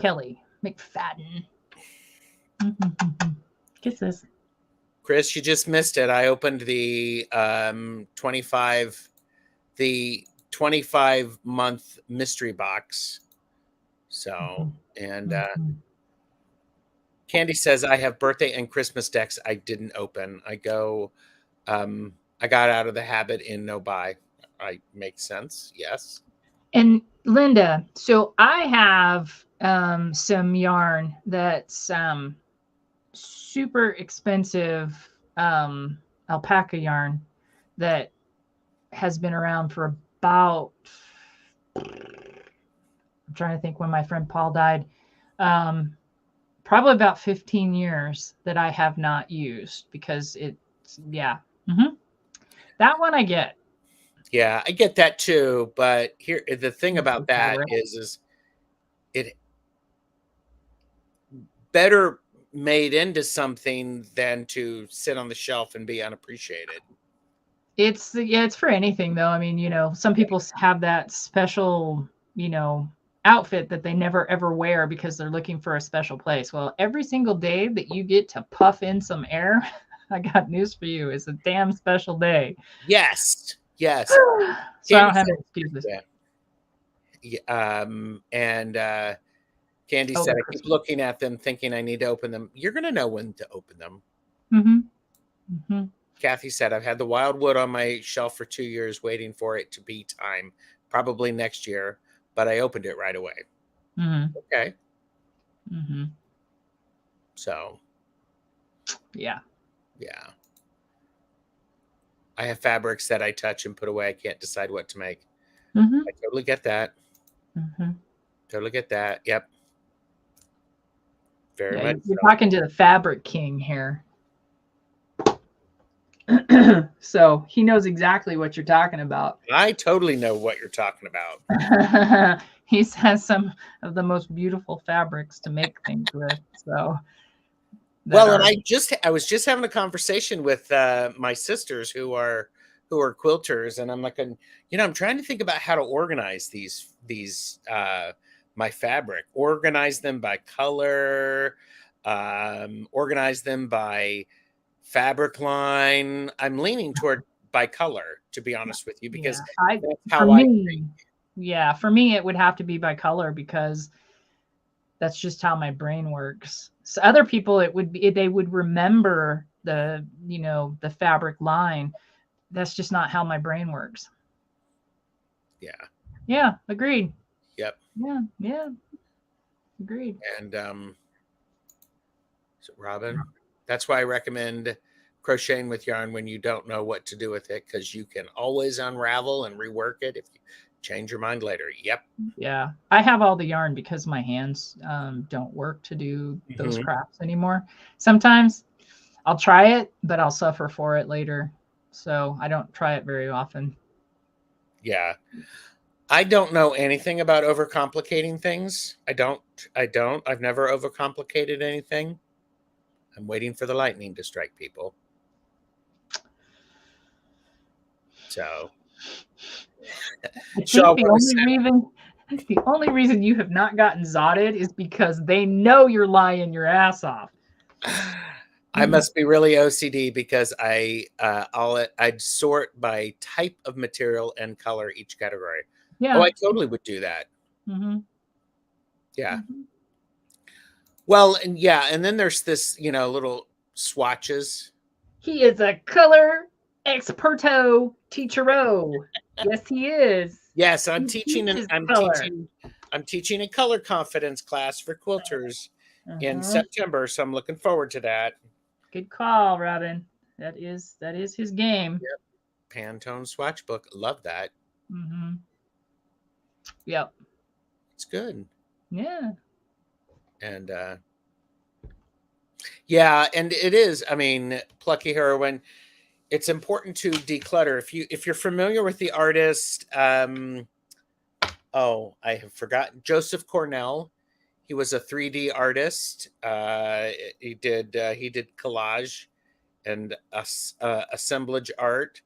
Kelly McFadden. Kisses. Chris, you just missed it. I opened the 25-month mystery box. So, and Candy says I have birthday and Christmas decks I didn't open. I got out of the habit in no buy. Makes sense. Yes. And Linda, so I have some yarn that's super expensive alpaca yarn that has been around for about, I'm trying to think when my friend Paul died, probably about 15 years that I have not used because it's, that one I get. Yeah, I get that too. But here, the thing about that is it better made into something than to sit on the shelf and be unappreciated. It's for anything though. I mean, some people have that special, outfit that they never ever wear because they're looking for a special place. Well, every single day that you get to puff in some air, I got news for you. It's a damn special day. Yes. So I don't have excuses. And Candy said, I keep looking at them thinking I need to open them. You're going to know when to open them. Kathy said, I've had the Wildwood on my shelf for 2 years waiting for it to be time, probably next year, but I opened it right away. Okay. So. Yeah. I have fabrics that I touch and put away. I can't decide what to make. I totally get that. Totally get that. Yep. Very much. You're talking to the fabric king here. So he knows exactly what you're talking about. I totally know what you're talking about. He has some of the most beautiful fabrics to make things with. So. Well, and I was just having a conversation with my sisters who are quilters, and I'm like, I'm trying to think about how to organize these my fabric, organize them by color, organize them by fabric line. I'm leaning toward by color, to be honest with you, because for me, it would have to be by color because That's just how my brain works. So other people, it would be, they would remember the, the fabric line. That's just not how my brain works. Yeah. Yeah, agreed. Yep. Yeah, agreed. And so Robin, that's why I recommend crocheting with yarn when you don't know what to do with it, because you can always unravel and rework it if you change your mind later. Yep. Yeah, I have all the yarn because my hands don't work to do those crafts anymore. Sometimes I'll try it, but I'll suffer for it later. So I don't try it very often. Yeah. I don't know anything about overcomplicating things. I don't. I've never overcomplicated anything. I'm waiting for the lightning to strike people. So, I so I think want to say, the only reason you have not gotten zotted is because they know you're lying your ass off. I must be really OCD because I'd sort by type of material and color each category. Yeah. Oh, I totally would do that. Mm-hmm. Yeah. Mm-hmm. Well, and then there's this, little swatches. He is a color experto teachero. Yes, he is. Yes, I'm He teaching teaches color. I'm teaching a color confidence class for quilters in September, so I'm looking forward to that. Good call, Robin. That is his game. Yep. Pantone swatch book. Love that. Mm-hmm. Yep. It's good. Yeah. And yeah, and it is. I mean, Plucky Heroine. It's important to declutter. If you're familiar with the artist, I have forgotten, Joseph Cornell. He was a 3D artist. He did collage and assemblage art,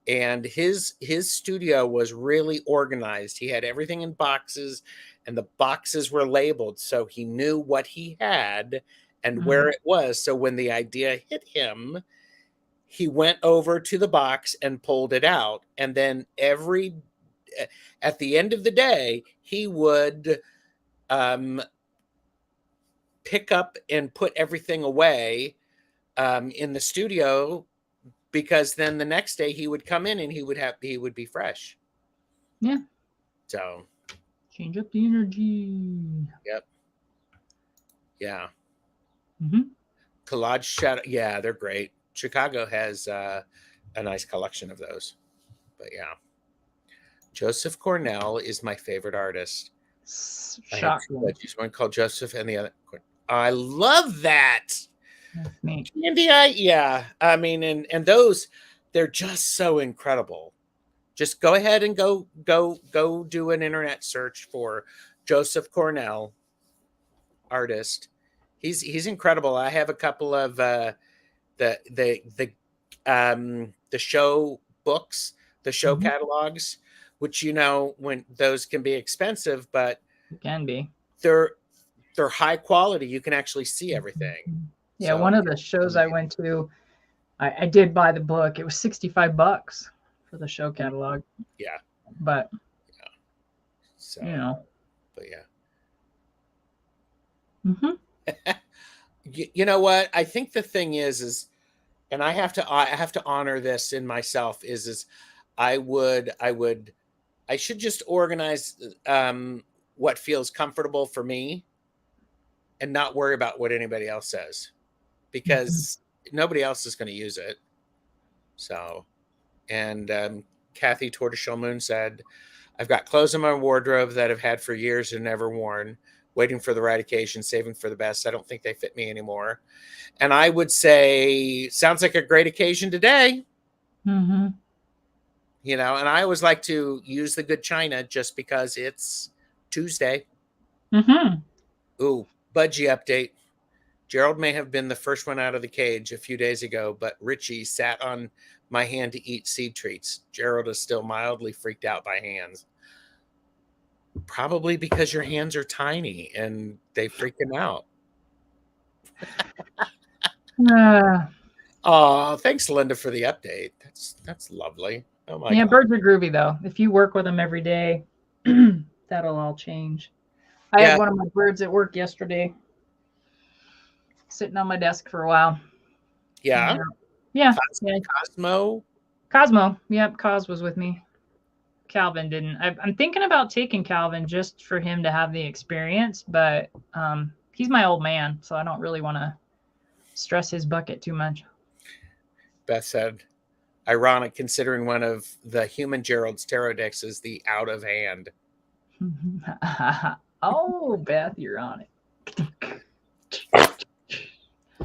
and his studio was really organized. He had everything in boxes, and the boxes were labeled, so he knew what he had and where it was. So when the idea hit him, he went over to the box and pulled it out, and then at the end of the day, he would pick up and put everything away in the studio, because then the next day he would come in and he would be fresh. Yeah. So change up the energy. Yep. Yeah. Mm-hmm. Collage shadow. Yeah, they're great. Chicago has a nice collection of those. But yeah, Joseph Cornell is my favorite artist. Shocking. One called Joseph and the other. I love that. That's neat. Candy Eye, yeah. I mean, and those, they're just so incredible. Just go ahead and go do an internet search for Joseph Cornell, artist. He's incredible. I have a couple of the show books, the show catalogs, which when those can be expensive, but it can be. They're high quality. You can actually see everything. Yeah, so, one of the shows I went to, I did buy the book. It was $65 for the show catalog. Yeah. But yeah. So but yeah. Mm-hmm. You know what? I think the thing is, and I have to honor this in myself, is I should just organize what feels comfortable for me and not worry about what anybody else says, because nobody else is going to use it. So, and Kathy Tortoiseshell Moon said, I've got clothes in my wardrobe that I've had for years and never worn, waiting for the right occasion, saving for the best. I don't think they fit me anymore. And I would say, sounds like a great occasion today. Mm-hmm. And I always like to use the good china just because it's Tuesday. Mm-hmm. Ooh, budgie update. Gerald may have been the first one out of the cage a few days ago, but Richie sat on my hand to eat seed treats. Gerald is still mildly freaked out by hands. Probably because your hands are tiny and they freak him out. Oh, thanks, Linda, for the update. That's lovely. Oh my God. Birds are groovy though. If you work with them every day, that'll all change. I Yeah. had one of my birds at work yesterday, sitting on my desk for a while. Yeah. Yeah. Yeah. Cosmo. Cosmo. Yep. Cos was with me. Calvin didn't. I'm thinking about taking Calvin just for him to have the experience, but he's my old man, so I don't really want to stress his bucket too much. Beth said, ironic considering one of the human Gerald's tarot decks is the out of hand. Oh, Beth, you're on it.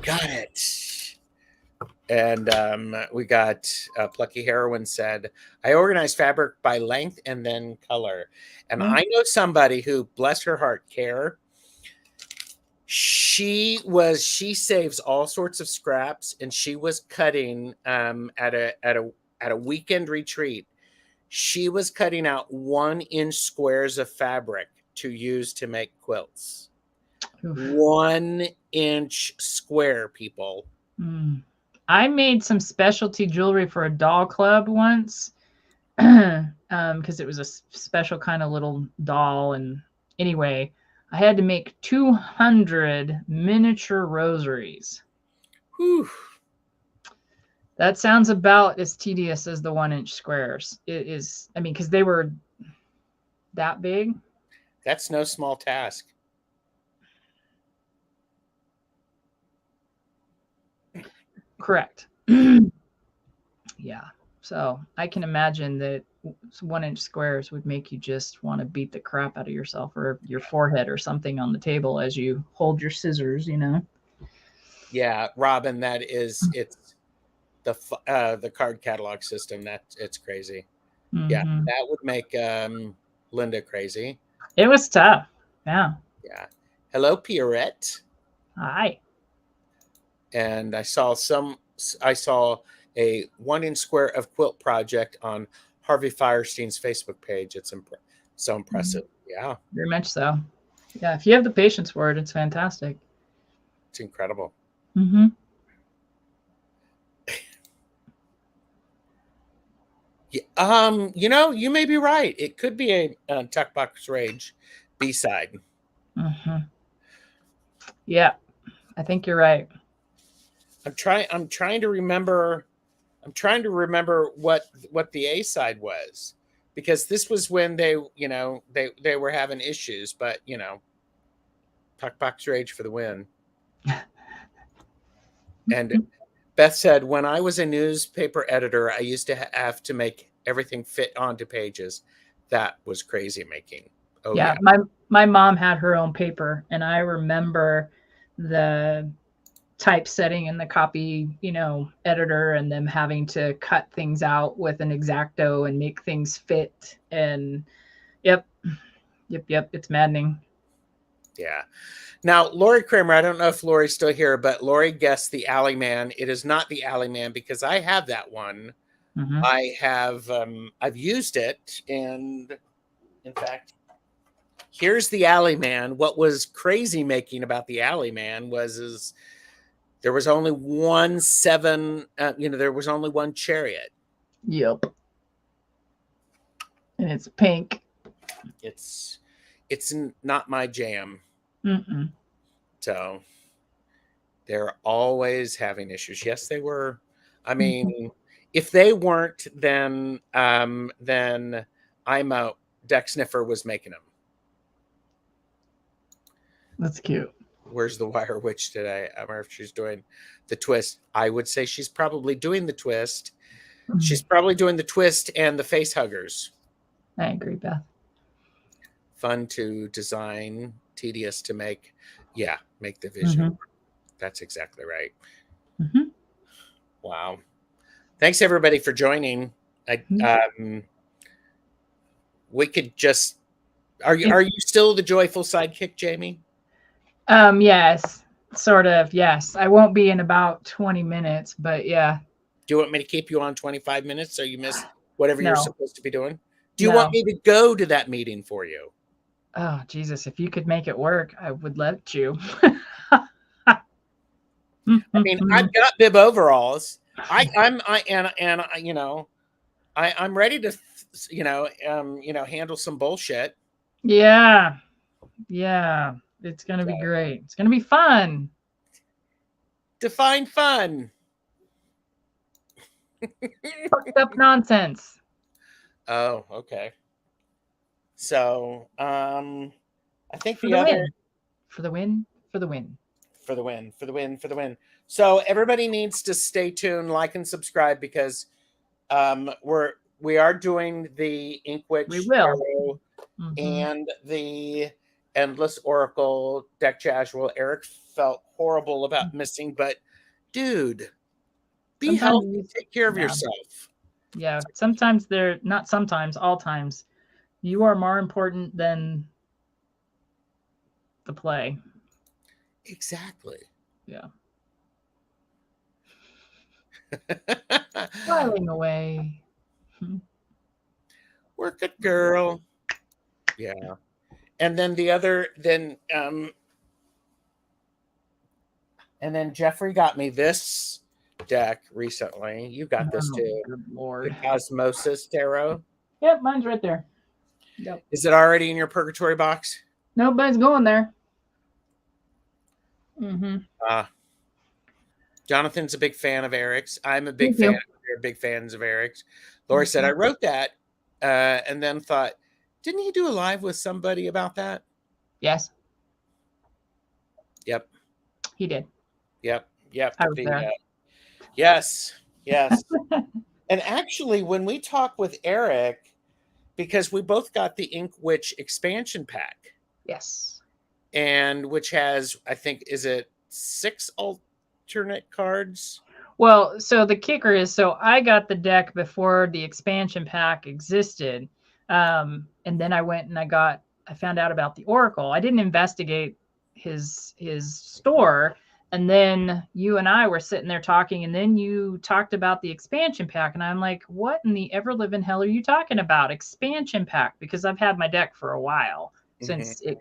Got it. And we got Plucky Heroine said, I organize fabric by length and then color. And I know somebody who, bless her heart, care. She saves all sorts of scraps, and she was cutting at a weekend retreat. She was cutting out 1-inch squares of fabric to use to make quilts. Oof. 1-inch square, people. I made some specialty jewelry for a doll club once, because it was a special kind of little doll. And anyway, I had to make 200 miniature rosaries. Whew. That sounds about as tedious as the 1-inch squares. It is, I mean, because they were that big. That's no small task. Correct. Yeah. So I can imagine that 1-inch squares would make you just want to beat the crap out of yourself or your forehead or something on the table as you hold your scissors, you know? Yeah, Robin, it's the card catalog system. It's crazy. Yeah, that would make Linda crazy. It was tough. Yeah. Yeah. Hello, Pierrette. Hi. And I saw a 1-inch square of quilt project on Harvey Firestein's Facebook page. It's so impressive. Yeah. Very much so. Yeah. If you have the patience for it, it's fantastic. It's incredible. Yeah, you may be right. It could be a Tuck Box Rage B-side. Yeah, I think you're right. I'm trying to remember what the A-side was, because this was when they were having issues, but Tuck Box Rage for the win. And Beth said, when I was a newspaper editor, I used to have to make everything fit onto pages. That was crazy making. Oh yeah. My mom had her own paper, and I remember the typesetting and the copy, editor, and them having to cut things out with an X-Acto and make things fit. And yep, it's maddening. Yeah. Now, Lori Kramer, I don't know if Lori's still here, but Lori guessed the Alley Man. It is not the Alley Man, because I have that one. I have, I've used it. And in fact, here's the Alley Man. What was crazy making about the Alley Man is there was only there was only one chariot. Yep. And it's pink. It's not my jam. So they're always having issues. Yes, they were. I mean, if they weren't, then I'm a Deck Sniffer was making them. That's cute. Where's the Wire Witch today? I wonder if she's doing the twist. I would say she's probably doing the twist. She's probably doing the twist and the face huggers. I agree, Beth. Fun to design, tedious to make. Yeah, make the vision. That's exactly right. Wow. Thanks everybody for joining. We could just are you still the joyful sidekick, Jamie? Yes, sort of. Yes, I won't be in about 20 minutes, but yeah. Do you want me to keep you on 25 minutes so you miss whatever you're supposed to be doing? Do you No. want me to go to that meeting for you? Oh, Jesus, if you could make it work, I would let you. I mean, I've got bib overalls. I'm ready to handle some bullshit. Yeah. Yeah, it's gonna be So, great. It's gonna be fun. define fun. Fucked up nonsense. Oh, okay. So, I think For the the other win. For the win. For the win. for the win, for the win, for the win. So everybody needs to stay tuned, like and subscribe because we are doing the We Inkwitch will. Tarot Hmm. and the Endless Oracle deck casual. Eric felt horrible about missing, but dude, be Sometimes healthy, you, take care of yeah, yourself. yeah. Sometimes they're not. Sometimes, all times, you are more important than the play. Exactly. Yeah. Smiling away. Work it, girl. Yeah. And then the other, and then Jeffrey got me this deck recently. You got this Oh, too. good The lord. Osmosis Tarot. Yep, mine's right there. Yep. Is it already in your purgatory box? Nobody's going there. Mm-hmm. Uh, Jonathan's a big fan of Eric's. I'm a big Thank fan. you. They're big fans of Eric's. Lori said, I Mhm. wrote that and then thought, didn't he do a live with somebody about that? Yes, Yep. he did. Yep. Yep. I was there. Yes. Yes. And actually, when we talk with Eric, because we both got the Ink Witch expansion pack, Yes. and which has, I think, is it 6 alternate cards? Well, so the kicker is, so I got the deck before the expansion pack existed, and then I went and I found out about the Oracle. I didn't investigate his store, and then you and I were sitting there talking, and then you talked about the expansion pack, and I'm like, what in the ever living hell are you talking about? Expansion pack? Because I've had my deck for a while Mm-hmm. since it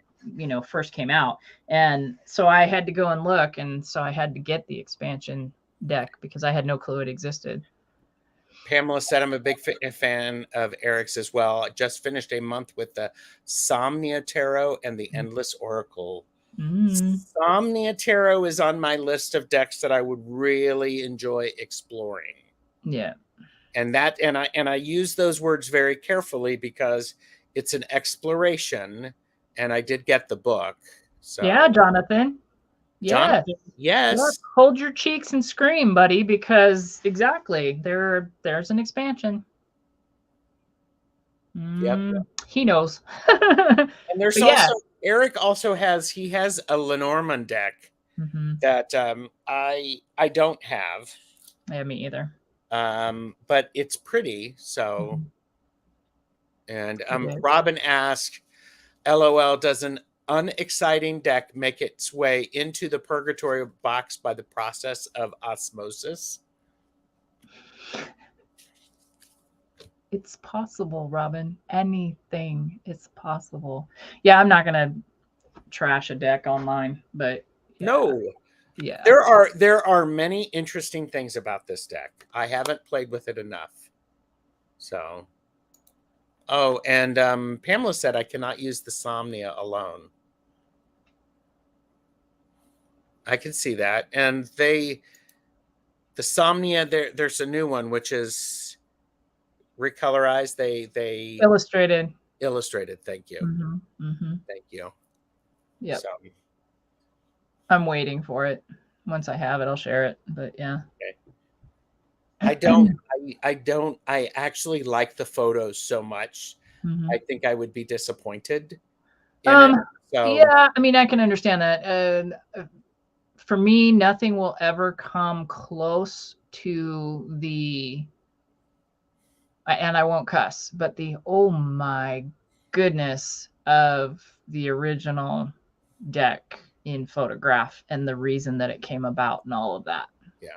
first came out, and so I had to go and look, and so I had to get the expansion deck because I had no clue it existed. Pamela said, I'm a big fan of Eric's as well. I just finished a month with the Somnia Tarot and the Endless Oracle. Mm. Somnia Tarot is on my list of decks that I would really enjoy exploring. Yeah. And I use those words very carefully because it's an exploration, and I did get the book. Yeah, So, Jonathan. Yes. Jonathan, Look, yes. hold your cheeks and scream, buddy, because exactly there's an expansion. Yep. He knows. And there's But yeah. also Eric also has a Lenormand deck Hmm. that I don't have, Yeah, me either. but it's pretty. So, Mhm. and It is. Robin asked, "LOL, does an unexciting deck make its way into the purgatory box by the process of osmosis?" It's possible, Robin. Anything is possible. Yeah, I'm not gonna trash a deck online, but yeah, No, yeah. there are many interesting things about this deck. I haven't played with it enough. So, oh, and Pamela said I cannot use the Somnia alone. I can see that. And the Somnia, there's a new one which is recolorized. They Illustrated. illustrated. Thank you. Mm-hmm. Mm-hmm. Thank you. Yep. So, I'm waiting for it. Once I have it, I'll share it. But yeah. okay. I actually like the photos so much. Hmm. I think I would be disappointed in it. Um, So, yeah, I mean, I can understand that. For me, nothing will ever come close to and I won't cuss, but the oh my goodness of the original deck in photograph and the reason that it came about and all of that. yeah.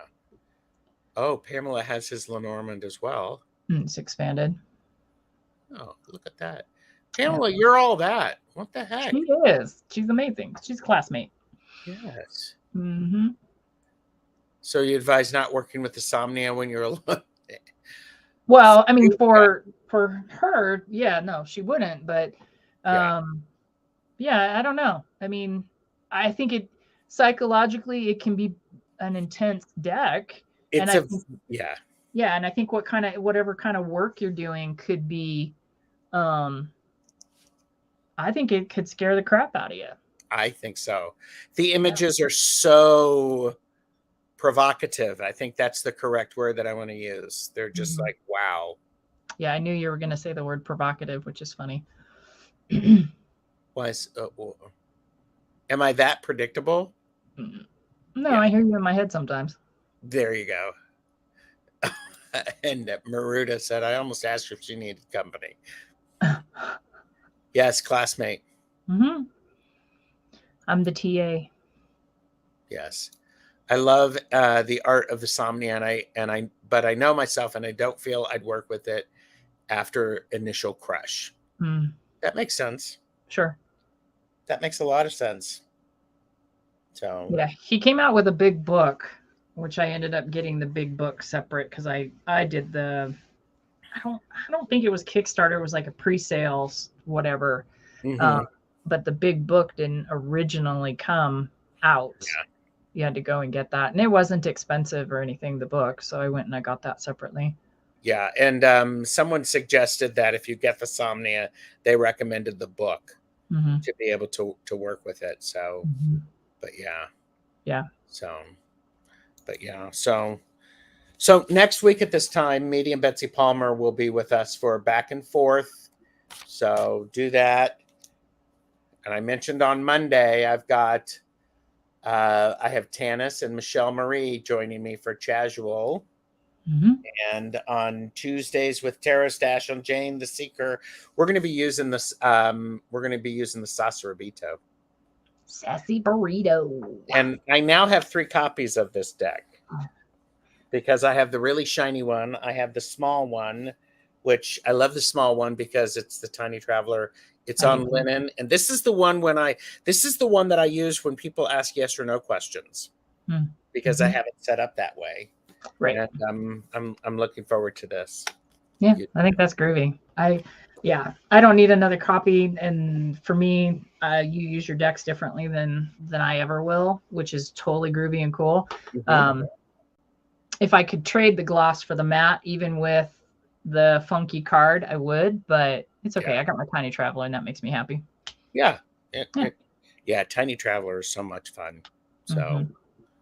Oh, Pamela has his Lenormand as well. It's expanded. Oh, look at that. Yeah. Pamela, you're all that. What the heck? She is. She's amazing. She's a classmate. Yes. Hmm. So you advise not working with insomnia when you're alone? Well, I mean, for her, yeah, no, she wouldn't. But Yeah. um, Yeah, I don't know. I mean, I think it psychologically it can be an intense deck, and It's I a think yeah. yeah, and I think whatever kind of work you're doing could be, um, I think it could scare the crap out of you. I think so. The Yeah. images are so provocative. I think that's the correct word that I want to use. They're just Mhm. like, wow. Yeah, I knew you were going to say the word provocative, which is funny. Why is, am I that predictable? No, Yeah, I hear you in my head sometimes. there you go. And Maruda said, I almost asked her if she needed company. Yes, classmate. Hmm. I'm the TA. Yes. I love the art of insomnia, but I know myself, and I don't feel I'd work with it after initial crush. Mm, That makes sense. sure. That makes a lot of sense. So, Yeah, he came out with a big book, which I ended up getting the big book separate because I did the I don't think it was Kickstarter. It was like a pre-sales whatever. Um, mhm. but the big book didn't originally come out. Yeah, You had to go and get that, and it wasn't expensive or anything. The book, so I went and I got that separately. yeah. And someone suggested that if you get the somnia, they recommended the book Hmm. to be able to work with it. So, Hmm. but yeah, Yeah. so, but yeah, so next week at this time, Media and Betsy Palmer will be with us for back and forth. So do that. And I mentioned on Monday, I have Tanis and Michelle Marie joining me for Casual. Hmm. And on Tuesdays with Tara Stash and Jane the Seeker, we're going to be using this. We're going to be using the Sasarabito. Sassy burrito. And I now have 3 copies of this deck because I have the really shiny one. I have the small one, which I love the small one because it's the Tiny Traveler. It's I do on too. linen, and this is the one this is the one that I use when people ask yes or no questions because I Mm-hmm. have it set up that way, Right. and I'm looking forward to this. Yeah, I think that's groovy. Yeah, I don't need another copy, and for me, you use your decks differently than I ever will, which is totally groovy and cool. Mhm. Um, if I could trade the gloss for the matte, even with the funky card, I would, but it's okay. Yeah, I got my tiny traveler, and that makes me happy. yeah, Yeah. yeah. Tiny Traveler is so much fun. Hmm. So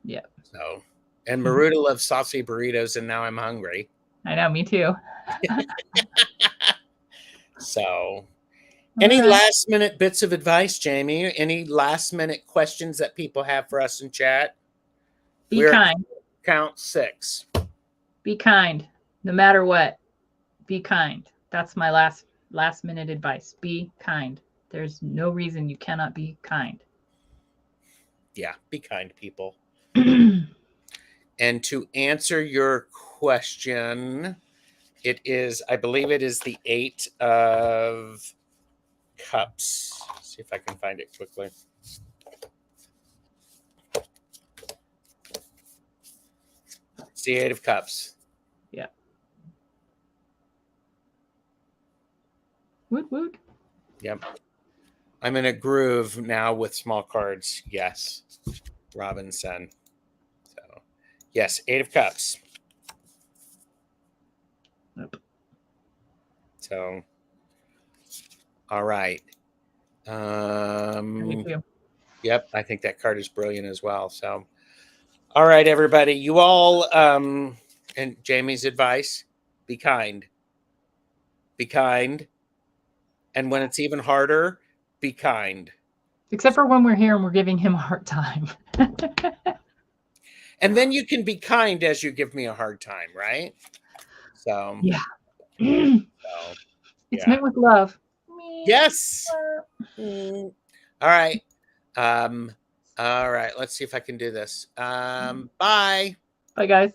Yeah. so, and Maruta loves saucy burritos, and now I'm hungry. I know. Me too. So, All any right. last minute bits of advice, Jamie? Any last minute questions that people have for us in chat? Be We're at kind. count 6. Be kind. No matter what. Be kind. That's my last minute advice. Be kind. There's no reason you cannot be kind. Yeah, be kind, people. Hmm. And to answer your question, I believe it is the 8 of Cups. Let's see if I can find it quickly. It's the 8 of Cups. Yeah. Woot woot. Yep. I'm in a groove now with small cards. Yes. Robinson. So, yes, 8 of Cups. Nope. So, all right. Me too. Yep, I think that card is brilliant as well. So, all right, everybody, you all, and Jamie's advice: be kind, be kind, and when it's even harder, be kind. Except for when we're here and we're giving him a hard time. And then you can be kind as you give me a hard time, right? So, Yeah. It's so yeah, meant with love. yes. Mm. All right. Um, all right. Let's see if I can do this. Bye. Bye, guys.